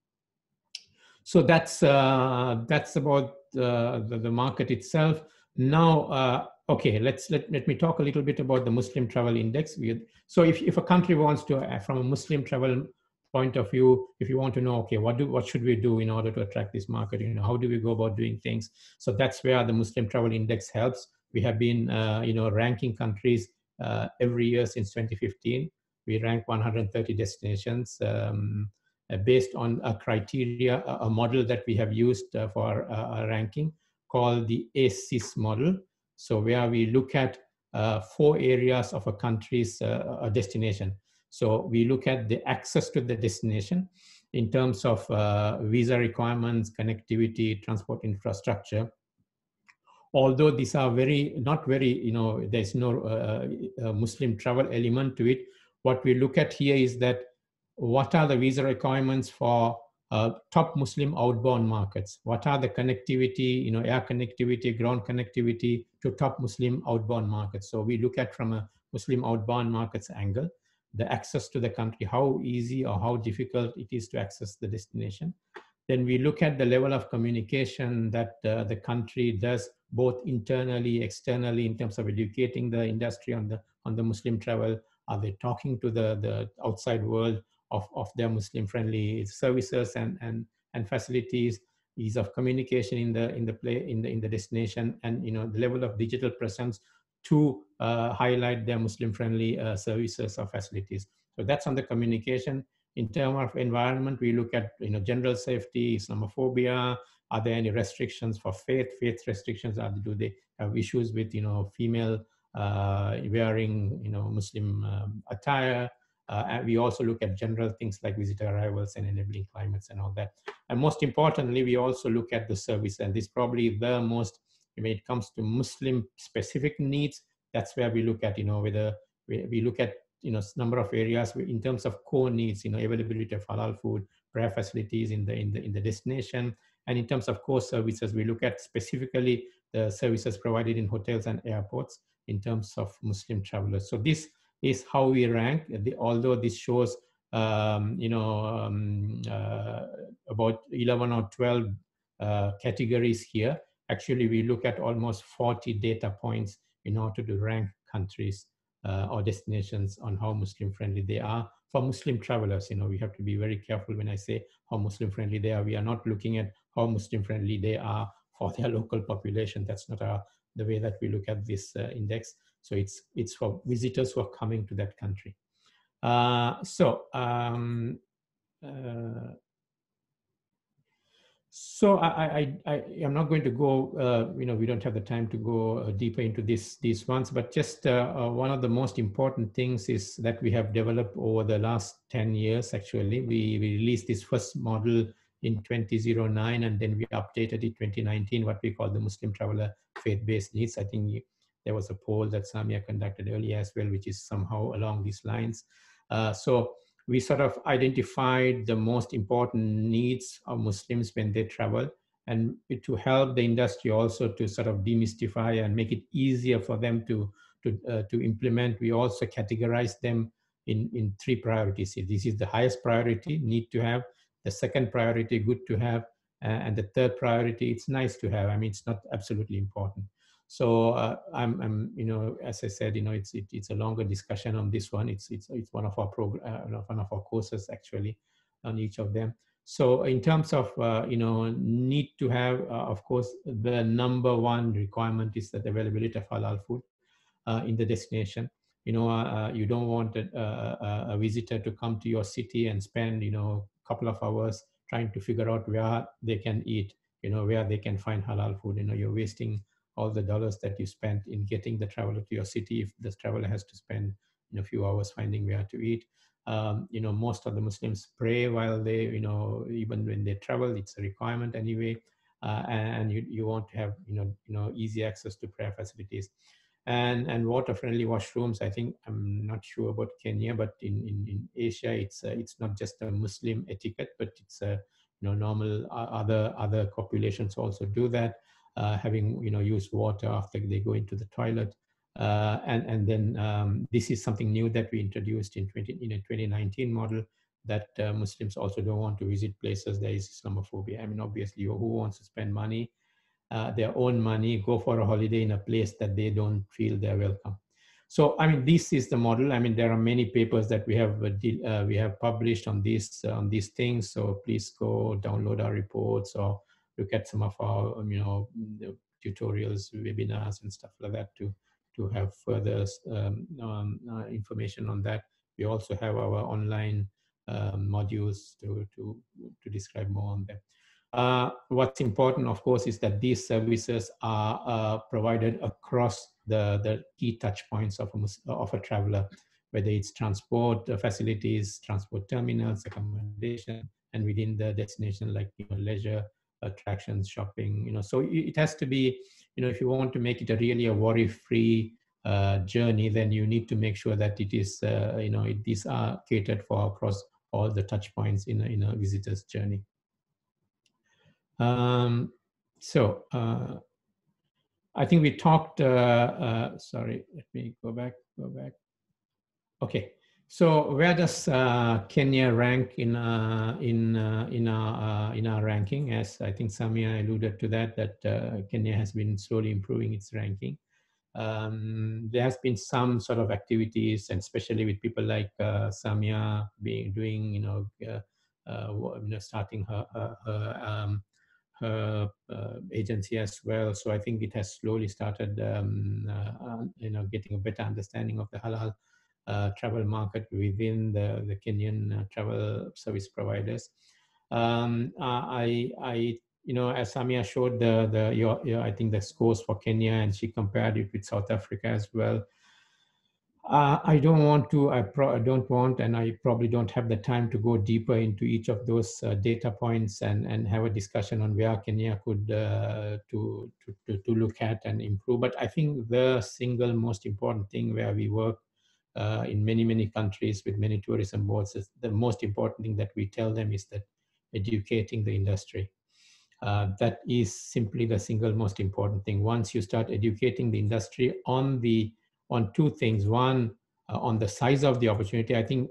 So that's about the market itself. Now, okay, let me talk a little bit about the Muslim Travel Index. So if a country wants to, from a Muslim travel point of view, if you want to know, okay, what should we do in order to attract this market? How do we go about doing things? So that's where the Muslim Travel Index helps. We have been, ranking countries every year since 2015. We rank 130 destinations. Based on a criteria, a model that we have used for our ranking called the ACES model. So where we look at 4 areas of a country's a destination. So we look at the access to the destination in terms of visa requirements, connectivity, transport infrastructure. Although these are not very, there's no Muslim travel element to it. What we look at here is that what are the visa requirements for top Muslim outbound markets? What are the connectivity, air connectivity, ground connectivity to top Muslim outbound markets? So we look at from a Muslim outbound markets angle, the access to the country, how easy or how difficult it is to access the destination. Then we look at the level of communication that the country does both internally, externally, in terms of educating the industry on the Muslim travel. Are they talking to the outside world of their Muslim-friendly services and facilities? Ease of communication in the destination, and the level of digital presence to highlight their Muslim-friendly services or facilities. So that's on the communication. In terms of environment, we look at general safety, Islamophobia. Are there any restrictions for faith restrictions? Do they have issues with female wearing Muslim attire? And we also look at general things like visitor arrivals and enabling climates and all that. And most importantly, we also look at the service, and this is probably the most, when it comes to Muslim specific needs, that's where we look at whether we look at number of areas in terms of core needs, availability of halal food, prayer facilities in the destination, and in terms of core services, we look at specifically the services provided in hotels and airports in terms of Muslim travelers. So this is how we rank. Although this shows about 11 or 12 categories here, actually we look at almost 40 data points in order to rank countries or destinations on how Muslim friendly they are for Muslim travelers. We have to be very careful when I say how Muslim friendly they are. We are not looking at how Muslim friendly they are for their local population. That's not the way that we look at this index. So it's for visitors who are coming to that country. So I'm not going to go, we don't have the time to go deeper into these ones, but just one of the most important things is that we have developed over the last 10 years, actually. We released this first model in 2009, and then we updated it 2019, what we call the Muslim Traveler Faith-Based Needs. I think there was a poll that Samia conducted earlier as well, which is somehow along these lines. So we sort of identified the most important needs of Muslims when they travel, and to help the industry also to sort of demystify and make it easier for them to implement. We also categorize them in 3 priorities. This is the highest priority, need to have. The second priority, good to have. And the third priority, it's nice to have. I mean, it's not absolutely important. So as I said, it's a longer discussion on this one. It's one of our one of our courses actually on each of them. So in terms of need to have, of course, the number one requirement is that availability of halal food in the destination. You don't want a visitor to come to your city and spend a couple of hours trying to figure out where they can eat, where they can find halal food. You're wasting all the dollars that you spent in getting the traveler to your city if the traveler has to spend a few hours finding where to eat. Most of the Muslims pray while they, even when they travel, it's a requirement anyway. And you want to have, easy access to prayer facilities. And water-friendly washrooms. I think, I'm not sure about Kenya, but in Asia, it's not just a Muslim etiquette, but it's a normal other populations also do that. Having used water after they go into the toilet, and then this is something new that we introduced in a 2019 model, that Muslims also don't want to visit places there is Islamophobia. I mean, obviously, who wants to spend money, their own money, go for a holiday in a place that they don't feel they're welcome? So, I mean, this is the model. I mean, there are many papers that we have published on these things. So please go download our reports or look at some of our tutorials, webinars, and stuff like that to have further information on that. We also have our online modules to describe more on them. What's important, of course, is that these services are provided across the key touch points of a traveler, whether it's transport facilities, transport terminals, accommodation, and within the destination, like leisure, attractions, shopping. So it has to be, if you want to make it really a worry-free journey, then you need to make sure that it is, these are catered for across all the touch points in a visitor's journey. I think we talked, sorry, let me go back. Okay. So where does Kenya rank in our ranking? As I think Samia alluded to that Kenya has been slowly improving its ranking. There has been some sort of activities, and especially with people like Samia starting her agency as well. So I think it has slowly started, getting a better understanding of the halal travel market within the Kenyan travel service providers. As Samia showed I think the scores for Kenya, and she compared it with South Africa as well. I don't want to, I don't want, and I probably don't have the time to go deeper into each of those data points and have a discussion on where Kenya could to look at and improve. But I think the single most important thing where we work in many countries with many tourism boards is the most important thing that we tell them is that educating the industry. That is simply the single most important thing. Once you start educating the industry on two things. One, on the size of the opportunity. I think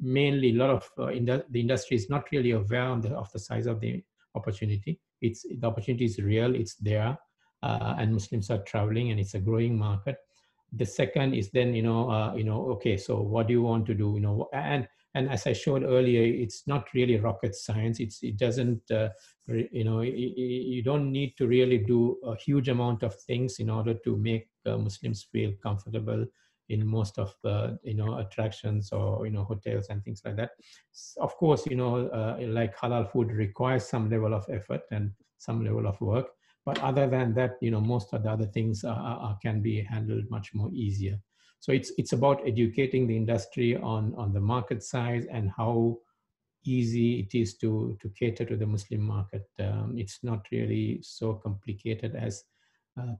mainly a lot of the industry is not really aware of the size of the opportunity. The opportunity is real, it's there, and Muslims are traveling, and it's a growing market. The second is then, okay, so what do you want to do? And as I showed earlier, it's not really rocket science. It doesn't, you don't need to really do a huge amount of things in order to make Muslims feel comfortable in most of the, attractions or, hotels and things like that. Of course, like halal food requires some level of effort and some level of work. But other than that, most of the other things can be handled much more easier. So it's about educating the industry on the market size and how easy it is to cater to the Muslim market. It's not really so complicated as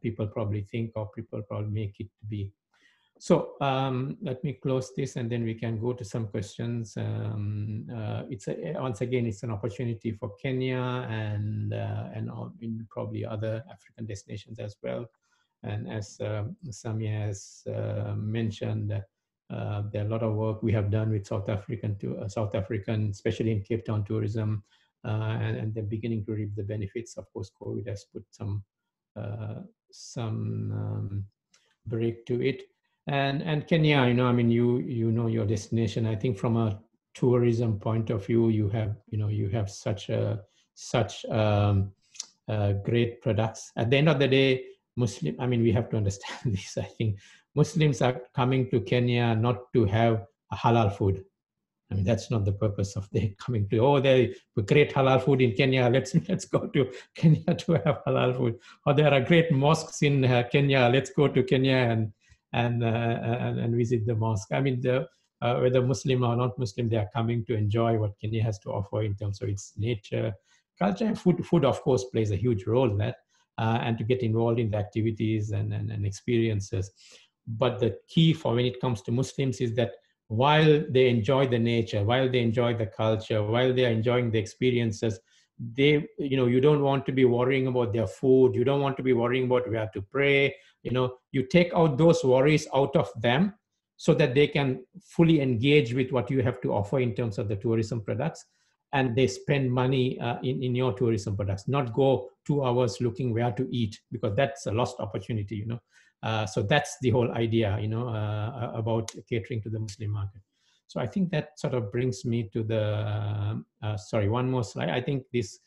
people probably think, or people probably make it to be. So let me close this, and then we can go to some questions. Once again, it's an opportunity for Kenya and probably other African destinations as well. And as Samia has mentioned, there are a lot of work we have done with South African, especially in Cape Town tourism, and they're beginning to reap the benefits. Of course, COVID has put some break to it. And Kenya, you know your destination. I think from a tourism point of view, you have such great products. At the end of the day, we have to understand this. I think Muslims are coming to Kenya not to have a halal food. That's not the purpose of their coming to, there's great halal food in Kenya. Let's go to Kenya to have halal food. Or there are great mosques in Kenya. Let's go to Kenya and visit the mosque. Whether Muslim or not Muslim, they are coming to enjoy what Kenya has to offer in terms of its nature, culture, and food. Food, of course, plays a huge role in that, and to get involved in the activities and experiences. But the key for when it comes to Muslims is that while they enjoy the nature, while they enjoy the culture, while they are enjoying the experiences, you don't want to be worrying about their food. You don't want to be worrying about where to pray. You take out those worries out of them so that they can fully engage with what you have to offer in terms of the tourism products. And they spend money in your tourism products, not go 2 hours looking where to eat, because that's a lost opportunity, so that's the whole idea, about catering to the Muslim market. So I think that sort of brings me to the, sorry, one more slide. I think this,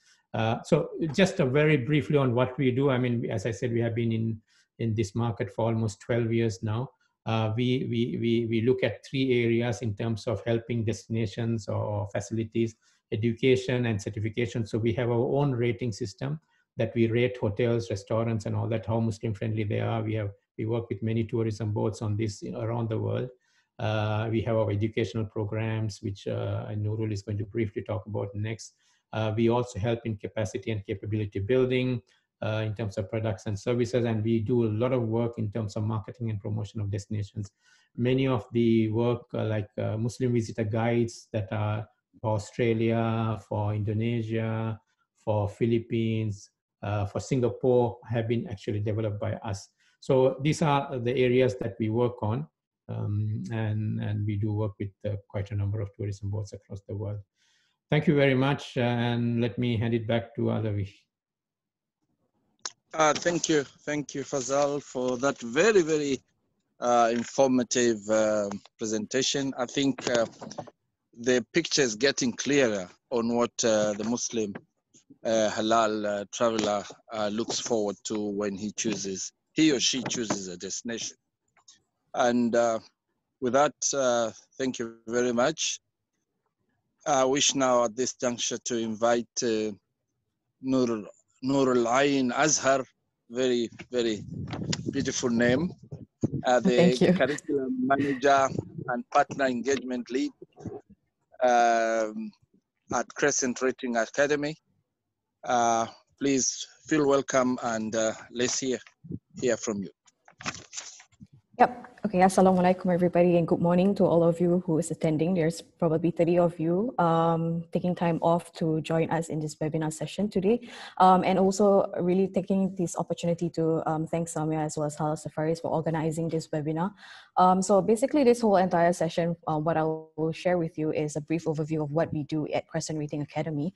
so just very briefly on what we do. As I said, we have been in this market for almost 12 years now. We look at 3 areas in terms of helping destinations or facilities: education and certification. So we have our own rating system that we rate hotels, restaurants, and all that, how Muslim friendly they are. We work with many tourism boards on this around the world. We have our educational programs, which Nurul is going to briefly talk about next. We also help in capacity and capability building in terms of products and services, and we do a lot of work in terms of marketing and promotion of destinations. Many of the work like Muslim visitor guides that are for Australia, for Indonesia, for Philippines, for Singapore have been actually developed by us. So these are the areas that we work on. and we do work with quite a number of tourism boards across the world. Thank you very much, and let me hand it back to Alavi. Thank you, Fazal, for that very, very informative presentation. I think the picture is getting clearer on what the Muslim halal traveler looks forward to when he or she chooses a destination. And with that, thank you very much. I wish now at this juncture to invite Nur Al-Ain Azhar, very, very beautiful name, the curriculum manager and partner engagement lead at CrescentRating Academy. Please feel welcome, and let's hear from you. Yep. Okay. Assalamualaikum, everybody, and good morning to all of you who is attending. There's probably 30 of you taking time off to join us in this webinar session today. And also really taking this opportunity to thank Samia as well as Halal Safaris for organizing this webinar. So basically this whole entire session, what I will share with you is a brief overview of what we do at CrescentRating Academy.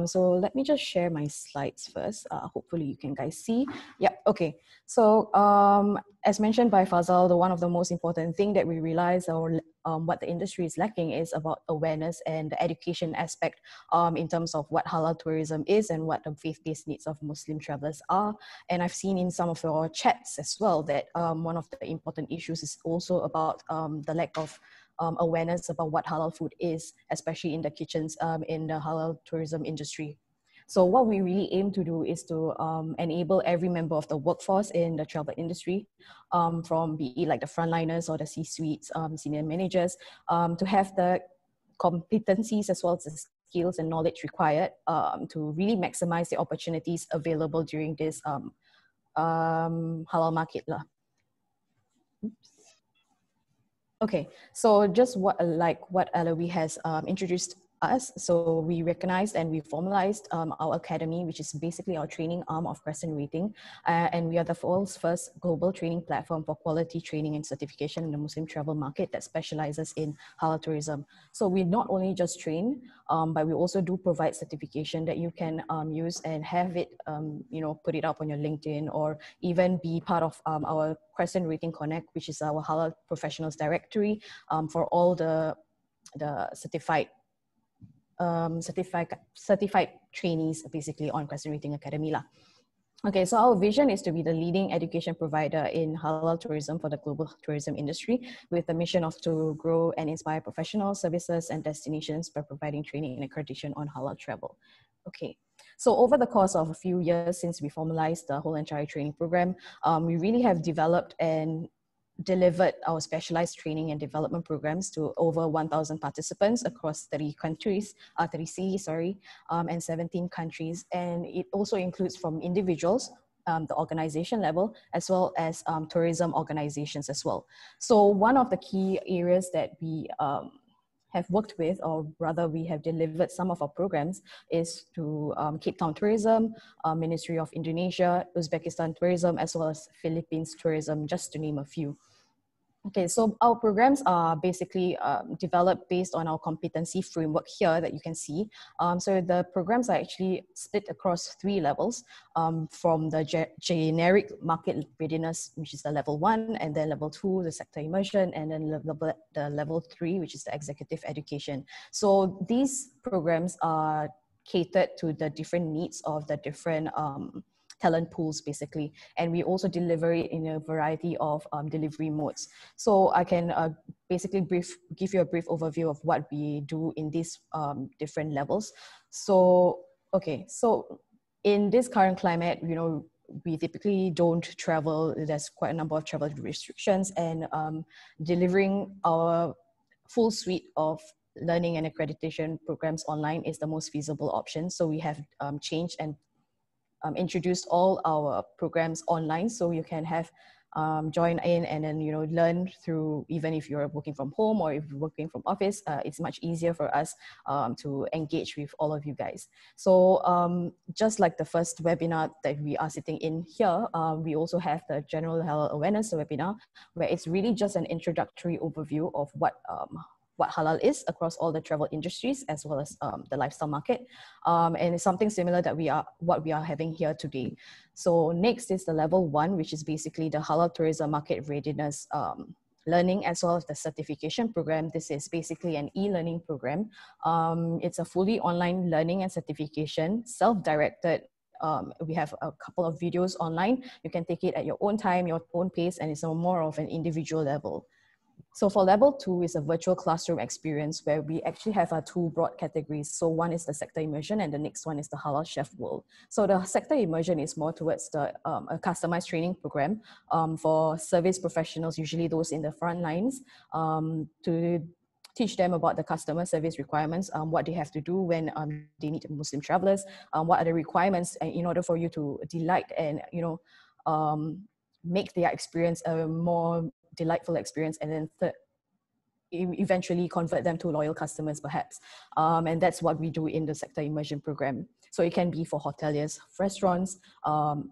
So let me just share my slides first. Hopefully you can guys see. Yeah, okay. So as mentioned by Fazal, one of the most important thing that we realize, or what the industry is lacking, is about awareness and the education aspect in terms of what halal tourism is and what the faith-based needs of Muslim travelers are. And I've seen in some of your chats as well that one of the important issues is also about the lack of awareness about what halal food is, especially in the kitchens in the halal tourism industry. So what we really aim to do is to enable every member of the workforce in the travel industry, from be it like the frontliners or the C-suites, senior managers, to have the competencies as well as the skills and knowledge required to really maximize the opportunities available during this halal market. Okay, so just what Alawi has introduced us. So we recognized and we formalized our academy, which is basically our training arm of CrescentRating. And we are the world's first global training platform for quality training and certification in the Muslim travel market that specializes in halal tourism. So we not only just train, but we also do provide certification that you can use and have it, put it up on your LinkedIn, or even be part of our CrescentRating Connect, which is our halal professionals directory for all the certified trainees basically on CrescentRating Academy lah. Okay, so our vision is to be the leading education provider in halal tourism for the global tourism industry, with the mission of to grow and inspire professional services and destinations by providing training and accreditation on halal travel. Okay, so over the course of a few years since we formalized the whole entire training program, we really have developed and delivered our specialized training and development programs to over 1,000 participants across 30 cities, and 17 countries. And it also includes from individuals, the organization level, as well as tourism organizations as well. So one of the key areas that we have worked with, or rather we have delivered some of our programs, is to Cape Town Tourism, Ministry of Indonesia, Uzbekistan Tourism, as well as Philippines Tourism, just to name a few. Okay, so our programs are basically developed based on our competency framework here that you can see. So the programs are actually split across 3 levels, from the generic market readiness, which is the level 1, and then level 2, the sector immersion, and then the level 3, which is the executive education. So these programs are catered to the different needs of the different talent pools basically, and we also deliver it in a variety of delivery modes. So I can basically give you a brief overview of what we do in these different levels. So okay, so in this current climate, we typically don't travel. There's quite a number of travel restrictions, and delivering our full suite of learning and accreditation programs online is the most feasible option. So we have changed and introduced all our programs online, so you can have join in and then, you know, learn through, even if you're working from home or if you're working from office, it's much easier for us to engage with all of you guys. So just like the first webinar that we are sitting in here, we also have the general halal awareness webinar, where it's really just an introductory overview of what halal is across all the travel industries as well as the lifestyle market. And it's something similar that what we are having here today. So next is the level 1, which is basically the Halal Tourism Market Readiness learning as well as the certification program. This is basically an e-learning program. It's a fully online learning and certification, self-directed. We have a couple of videos online. You can take it at your own time, your own pace, and it's more of an individual level. So for level 2 is a virtual classroom experience where we actually have 2 broad categories. So one is the sector immersion and the next one is the Halal Chef World. So the sector immersion is more towards the a customized training program for service professionals, usually those in the front lines, to teach them about the customer service requirements, what they have to do when they meet Muslim travelers, what are the requirements in order for you to delight and, you know, make their experience a more delightful experience, and then eventually convert them to loyal customers perhaps. And that's what we do in the sector immersion program. So it can be for hoteliers, restaurants,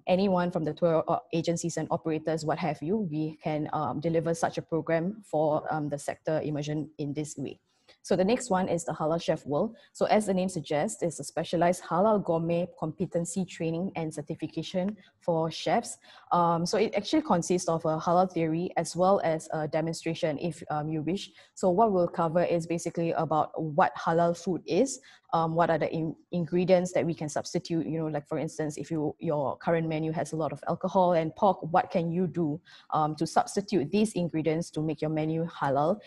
anyone from the tour agencies and operators, what have you. We can deliver such a program for the sector immersion in this way. So the next one is the Halal Chef World. So as the name suggests, it's a specialized halal gourmet competency training and certification for chefs. So it actually consists of a halal theory as well as a demonstration if you wish. So what we'll cover is basically about what halal food is, what are the ingredients that we can substitute, you know, like for instance, if your current menu has a lot of alcohol and pork, what can you do to substitute these ingredients to make your menu halal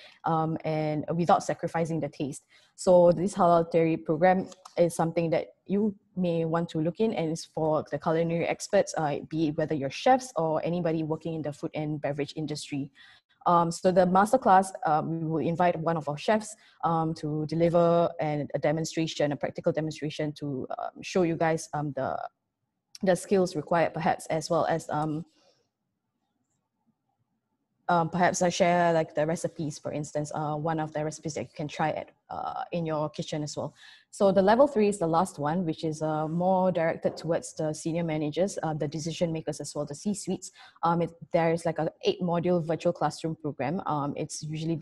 and without sacrificing the taste. So this halal theory program is something that you may want to look in, and it's for the culinary experts, be it whether you're chefs or anybody working in the food and beverage industry. So the masterclass, we will invite one of our chefs to deliver a demonstration, a practical demonstration to show you guys the skills required perhaps, as well as perhaps I share like the recipes, for instance, one of the recipes that you can try it in your kitchen as well. So the level 3 is the last one, which is more directed towards the senior managers, the decision makers as well, the C-suites. There is like a 8-module virtual classroom program. It's usually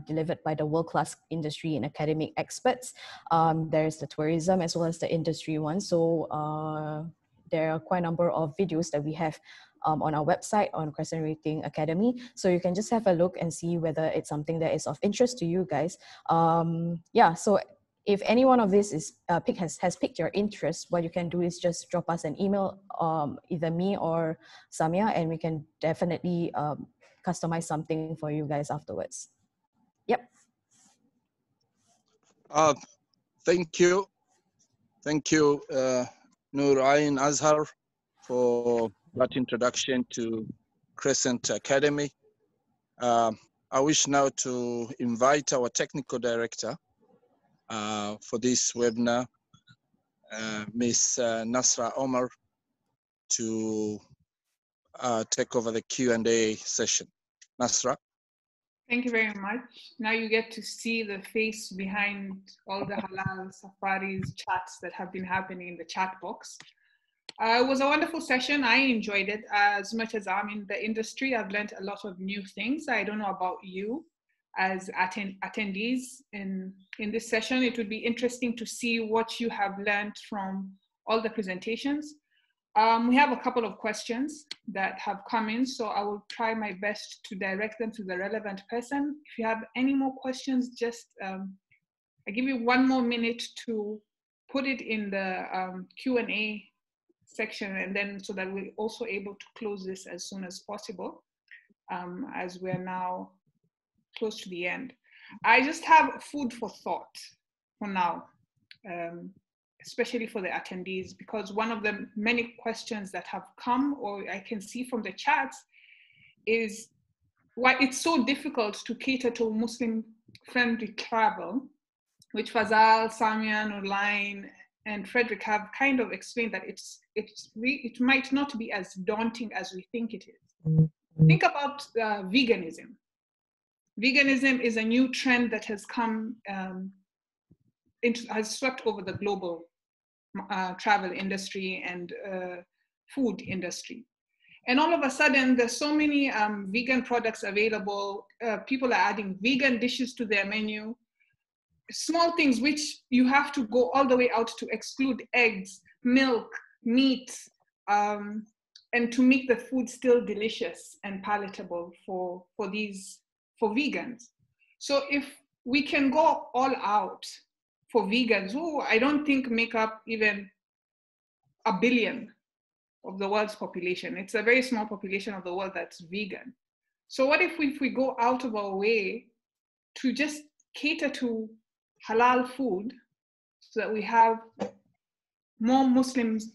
delivered by the world-class industry and academic experts. There's the tourism as well as the industry one. So there are quite a number of videos that we have on our website on CrescentRating Academy. So you can just have a look and see whether it's something that is of interest to you guys. Yeah, so if any one of this is has piqued your interest, what you can do is just drop us an email, either me or Samia, and we can definitely customize something for you guys afterwards. Yep. Thank you. Thank you, Noor Ayn Azhar, for that introduction to Crescent Academy. I wish now to invite our technical director for this webinar, Ms. Nasra Omar, to take over the Q&A session. Nasra. Thank you very much. Now you get to see the face behind all the halal safaris chats that have been happening in the chat box. It was a wonderful session. I enjoyed it. As much as I'm in the industry, I've learned a lot of new things. I don't know about you as attendees in this session. It would be interesting to see what you have learned from all the presentations. We have a couple of questions that have come in, so I will try my best to direct them to the relevant person. If you have any more questions, just I give you 1 more minute to put it in the Q&A section, and then so that we're also able to close this as soon as possible, as we're now close to the end. I just have food for thought for now, especially for the attendees, because one of the many questions that have come, or I can see from the chats, is why it's so difficult to cater to Muslim-friendly travel, which Fazal, Samia, Nurline, and Frederick have kind of explained that it might not be as daunting as we think it is. Think about veganism. Veganism is a new trend that has come, has swept over the global travel industry and food industry. And all of a sudden, there's so many vegan products available. People are adding vegan dishes to their menu. Small things which you have to go all the way out to exclude eggs, milk, meat, and to make the food still delicious and palatable for vegans. So if we can go all out for vegans, who I don't think make up even 1 billion of the world's population. It's a very small population of the world that's vegan. So what if we go out of our way to just cater to halal food so that we have more Muslims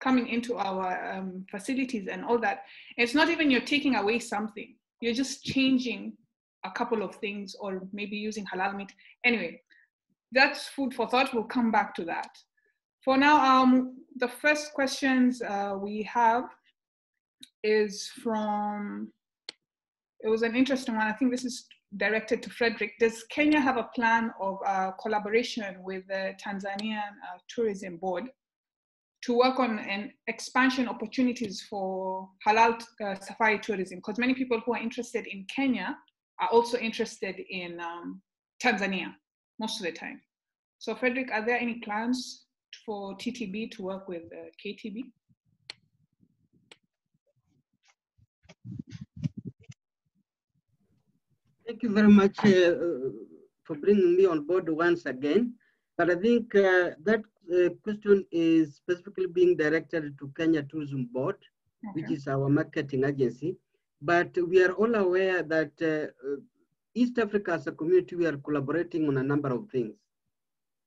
coming into our facilities and all that? It's not even you're taking away something. You're just changing a couple of things, or maybe using halal meat. Anyway, that's food for thought. We'll come back to that. For now, the first questions we have is from, it was an interesting one. I think this is directed to Frederick. Does Kenya have a plan of collaboration with the Tanzanian Tourism Board to work on an expansion opportunities for halal safari tourism? Because many people who are interested in Kenya are also interested in Tanzania most of the time. So Frederick, are there any plans for TTB to work with KTB? Thank you very much for bringing me on board once again. But I think that question is specifically being directed to Kenya Tourism Board, okay, which is our marketing agency. But we are all aware that East Africa as a community, we are collaborating on a number of things.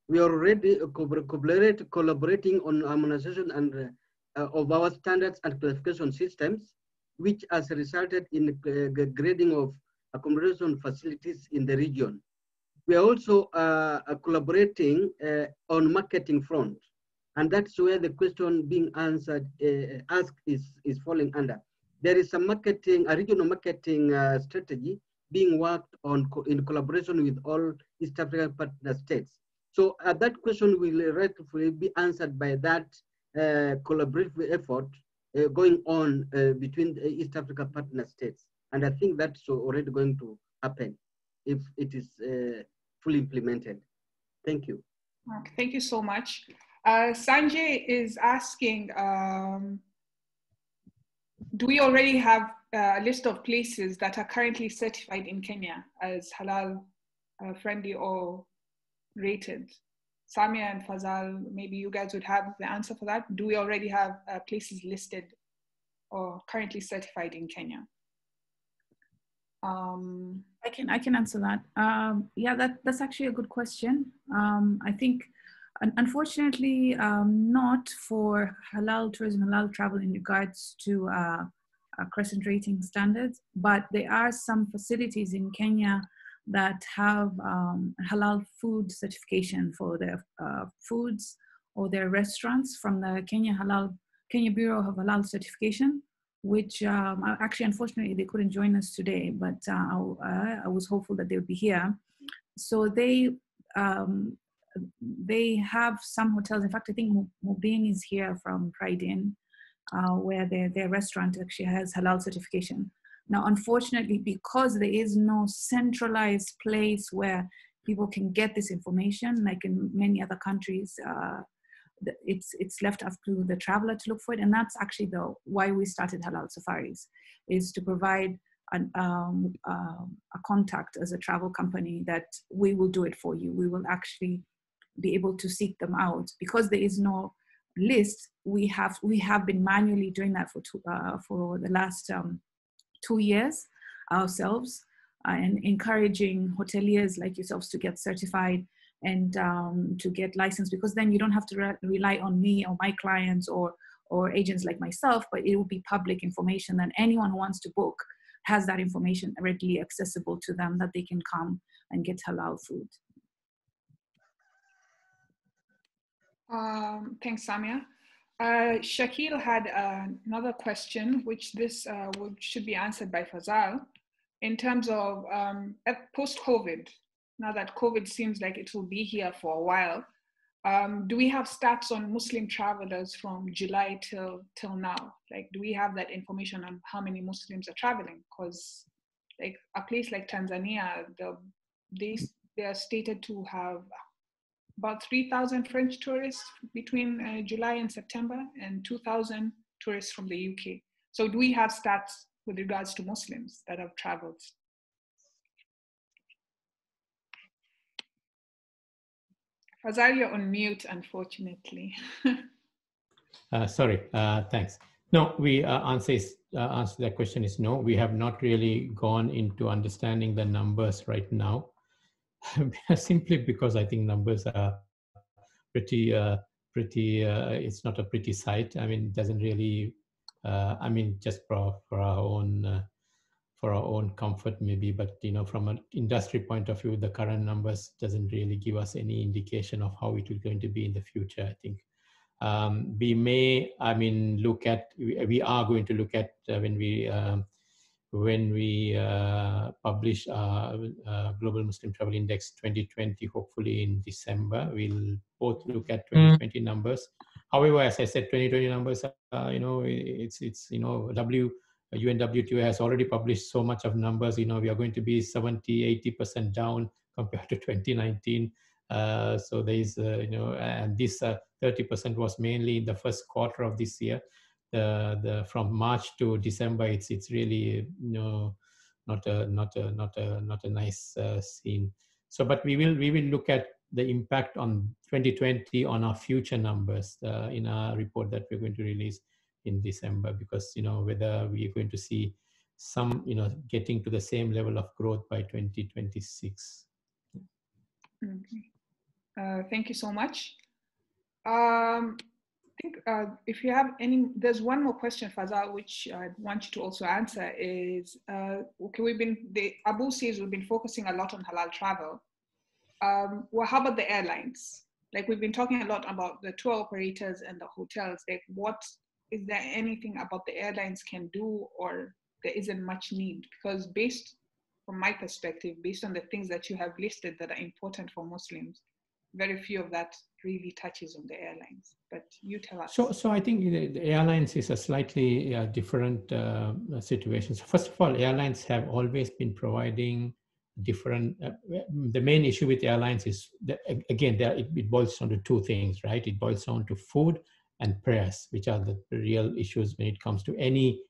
We are already collaborating on harmonization and of our standards and classification systems, which has resulted in the grading of accommodation facilities in the region. We are also collaborating on marketing front, and that's where the question being asked is falling under. There is a regional marketing strategy being worked on in collaboration with all East African partner states. So that question will rightfully be answered by that collaborative effort going on between the East Africa partner states. And I think that's already going to happen if it is fully implemented. Thank you. Okay, thank you so much. Sanjay is asking, do we already have a list of places that are currently certified in Kenya as halal friendly or rated? Samia and Fazal, maybe you guys would have the answer for that. Do we already have places listed or currently certified in Kenya? I can answer that. Yeah, that's actually a good question. I think, unfortunately, not for halal tourism, halal travel in regards to Crescent rating standards, but there are some facilities in Kenya that have halal food certification for their foods or their restaurants from the Kenya Bureau of Halal Certification, which actually, unfortunately, they couldn't join us today, but I was hopeful that they would be here. So they have some hotels. In fact, I think Bahardeen is here from Pride Inn, where their restaurant actually has halal certification. Now, unfortunately, because there is no centralized place where people can get this information, like in many other countries, it's left up to the traveler to look for it. And that's actually why we started Halal Safaris, is to provide a contact as a travel company that we will do it for you. We will actually be able to seek them out. Because there is no list, we have been manually doing that for the last 2 years ourselves, and encouraging hoteliers like yourselves to get certified and to get licensed, because then you don't have to rely on me or my clients or agents like myself, but it will be public information that anyone who wants to book has that information readily accessible to them, that they can come and get halal food. Thanks, Samia. Shakil had another question, which this should be answered by Fazal, in terms of post-COVID. Now that COVID seems like it will be here for a while, do we have stats on Muslim travelers from July till now? Like, do we have that information on how many Muslims are traveling? Because like a place like Tanzania, they are stated to have about 3,000 French tourists between July and September, and 2,000 tourists from the UK. So do we have stats with regards to Muslims that have traveled? Fazal, you're on mute, unfortunately. Sorry, thanks. No, we answer that question is no. We have not really gone into understanding the numbers right now, simply because I think numbers are pretty. It's not a pretty sight. I mean, it doesn't really. I mean, just for our own comfort maybe, but from an industry point of view, the current numbers doesn't really give us any indication of how it is going to be in the future. I think we may, look at. We are going to look at when we publish Global Muslim Travel Index 2020, hopefully in December. We'll both look at 2020 numbers. However, as I said, 2020 numbers, UNWTO has already published so much of numbers. We are going to be 70-80% down compared to 2019. So there is, and this 30% was mainly in the first quarter of this year. From March to December, it's really not a nice scene. So, but we will look at the impact on 2020 on our future numbers in our report that we're going to release in December, because whether we're going to see some getting to the same level of growth by 2026. Okay. Thank you so much. I think if you have any, there's one more question, Fazal, which I want you to also answer is, okay, Abu says we've been focusing a lot on halal travel. Well, how about the airlines? Like, we've been talking a lot about the tour operators and the hotels. Like, is there anything about the airlines can do, or there isn't much need? Because from my perspective, based on the things that you have listed that are important for Muslims, very few of that really touches on the airlines. But you tell us. So I think the airlines is a slightly different situation. So first of all, airlines have always been providing different. The main issue with airlines is that, again, it boils down to two things, right? It boils down to food and prayers, which are the real issues when it comes to any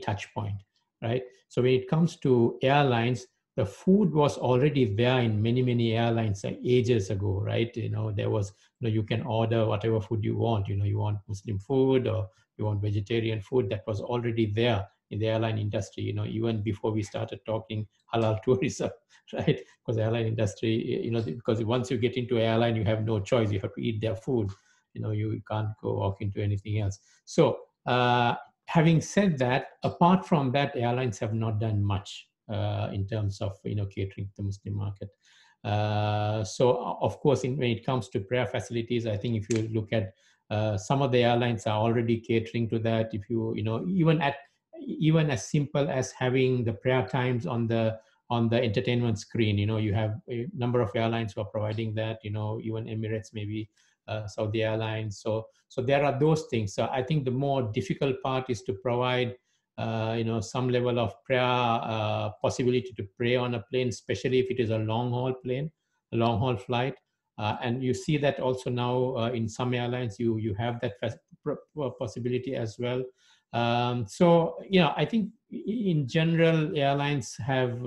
touch point, right? So when it comes to airlines, the food was already there in many airlines ages ago, right? There was, you can order whatever food you want. You want Muslim food or you want vegetarian food. That was already there in the airline industry, even before we started talking halal tourism, right? Because the airline industry, because once you get into airline, you have no choice. You have to eat their food. You can't go walk into anything else. So having said that, apart from that, airlines have not done much in terms of catering to the Muslim market. So of course, when it comes to prayer facilities, I think if you look at some of the airlines are already catering to that. If even as simple as having the prayer times on the entertainment screen, you have a number of airlines who are providing that. Even Emirates, maybe Saudi Airlines. So there are those things. So I think the more difficult part is to provide some level of prayer, possibility to pray on a plane, especially if it is a long-haul plane, a long-haul flight. And you see that also now in some airlines, you have that possibility as well. So, I think in general, airlines have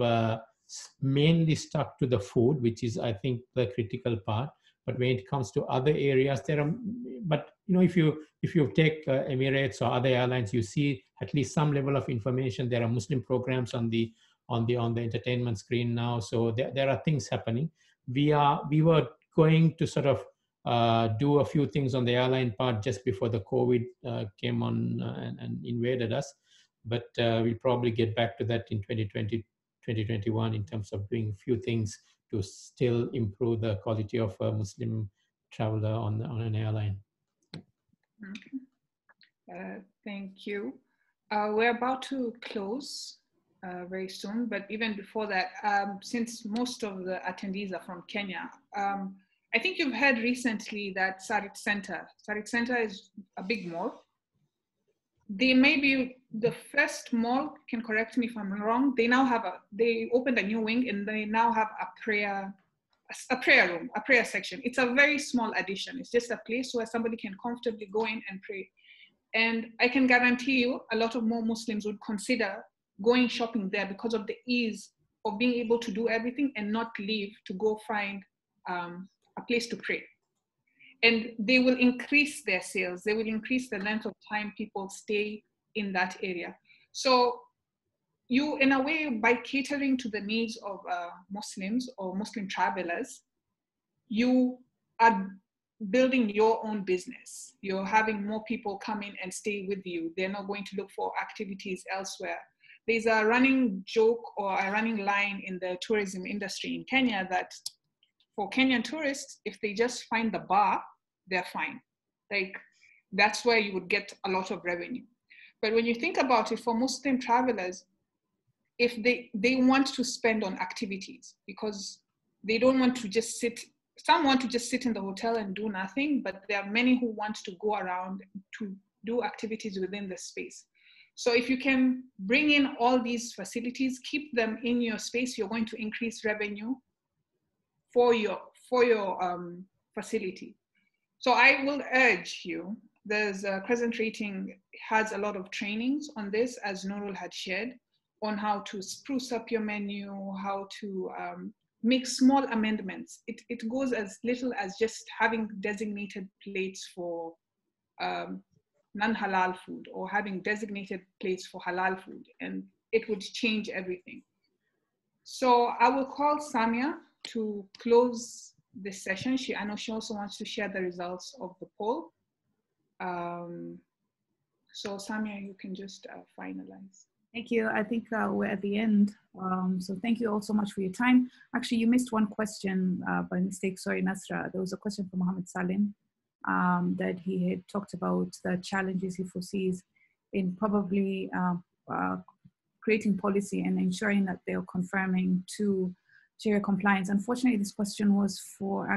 mainly stuck to the food, which is, I think, the critical part. But when it comes to other areas, if you take Emirates or other airlines, you see at least some level of information. There are Muslim programs on the entertainment screen now. So there are things happening. We were going to sort of do a few things on the airline part just before the COVID came on and invaded us. But we'll probably get back to that in 2020, 2021 in terms of doing a few things to still improve the quality of a Muslim traveler on an airline. Thank you. We're about to close very soon, but even before that, since most of the attendees are from Kenya, I think you've heard recently that Sarit Center is a big mall. They may be the first mall, can correct me if I'm wrong, they opened a new wing and they now have a prayer room, a prayer section. It's a very small addition. It's just a place where somebody can comfortably go in and pray. And I can guarantee you a lot of more Muslims would consider going shopping there because of the ease of being able to do everything and not leave to go find a place to pray. And they will increase their sales. They will increase the length of time people stay in that area. So you, in a way, by catering to the needs of Muslims or Muslim travelers, you are building your own business. You're having more people come in and stay with you. They're not going to look for activities elsewhere. There's a running joke or a running line in the tourism industry in Kenya that for Kenyan tourists, if they just find the bar, they're fine. Like, that's where you would get a lot of revenue. But when you think about it, for Muslim travelers, if they want to spend on activities because they don't want to just sit, some want to just sit in the hotel and do nothing, but there are many who want to go around to do activities within the space. So if you can bring in all these facilities, keep them in your space, you're going to increase revenue for your facility. So I will urge you, there's CrescentRating has a lot of trainings on this, as Nurul had shared, on how to spruce up your menu, how to make small amendments. It goes as little as just having designated plates for non-halal food or having designated plates for halal food, and it would change everything. So I will call Samia to close this session. I know she also wants to share the results of the poll. So Samia, you can just finalize. Thank you. I think we're at the end. So thank you all so much for your time. Actually, you missed one question by mistake. Sorry, Nasra. There was a question from Mohammed Salim that he had talked about the challenges he foresees in probably creating policy and ensuring that they're confirming to Sharia compliance. Unfortunately, this question was for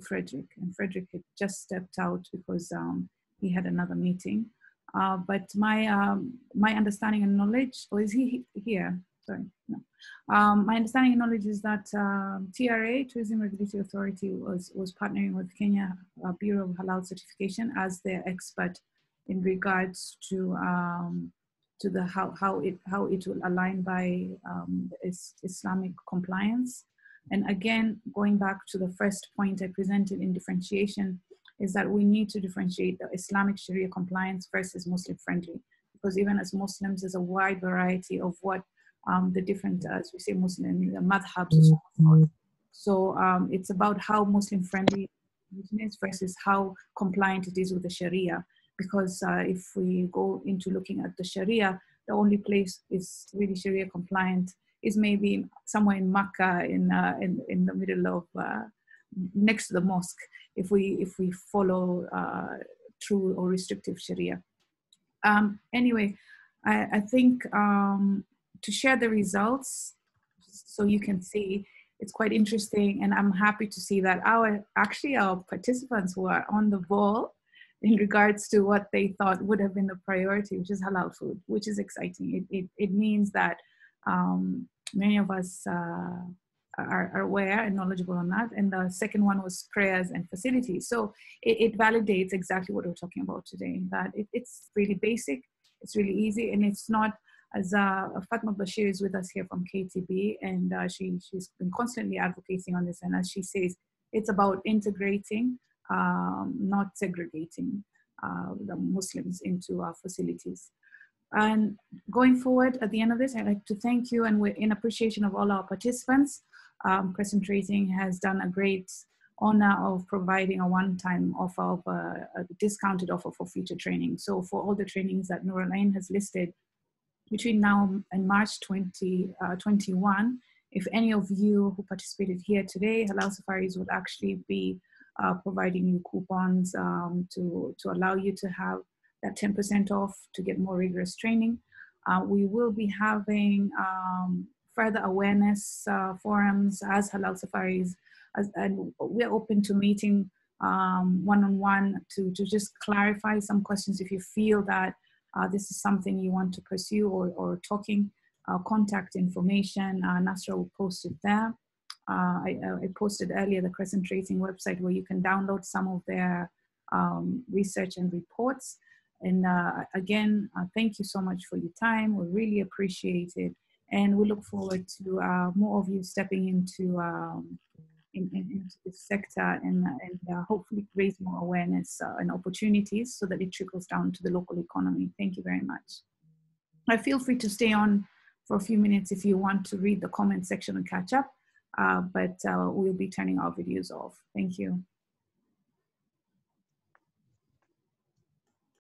Frederick, and Frederick had just stepped out because he had another meeting. But my understanding and knowledge, or is he here? Sorry, no. My understanding and knowledge is that TRA, Tourism Regulatory Authority, was partnering with Kenya Bureau of Halal Certification as their expert in regards to the how it will align by Islamic compliance. And again, going back to the first point I presented in differentiation, is that we need to differentiate the Islamic Sharia compliance versus Muslim friendly, because even as Muslims, there's a wide variety of what the different, as we say, Muslim madhabs. So it's about how Muslim friendly it is versus how compliant it is with the Sharia. Because if we go into looking at the Sharia, the only place is really Sharia compliant is maybe somewhere in Makkah, in the middle of next to the mosque, if we follow true or restrictive Sharia. Anyway, I think to share the results so you can see, it's quite interesting, and I'm happy to see that our participants were on the ball in regards to what they thought would have been the priority, which is halal food, which is exciting. It means that many of us are aware and knowledgeable on that. And the second one was prayers and facilities. So it validates exactly what we're talking about today, that it's really basic, it's really easy, and it's not, as Fatma Bashir is with us here from KTB, and she's been constantly advocating on this, and as she says, it's about integrating, not segregating the Muslims into our facilities. And going forward, at the end of this, I'd like to thank you, and in appreciation of all our participants, CrescentRating has done a great honor of providing a one-time offer of a discounted offer for future training. So for all the trainings that Nouraline has listed between now and March 2021, if any of you who participated here today, Halal Safaris would actually be providing you coupons to allow you to have that 10% off to get more rigorous training. We will be having further awareness forums as Halal Safaris, and we're open to meeting one-on-one to just clarify some questions. If you feel that this is something you want to pursue or talking, contact information, Nasra will post it there. I posted earlier the CrescentRating website where you can download some of their research and reports. And again, thank you so much for your time. We really appreciate it. And we look forward to more of you stepping into into this sector and hopefully raise more awareness and opportunities so that it trickles down to the local economy. Thank you very much. Feel free to stay on for a few minutes if you want to read the comment section and catch up, but we'll be turning our videos off. Thank you.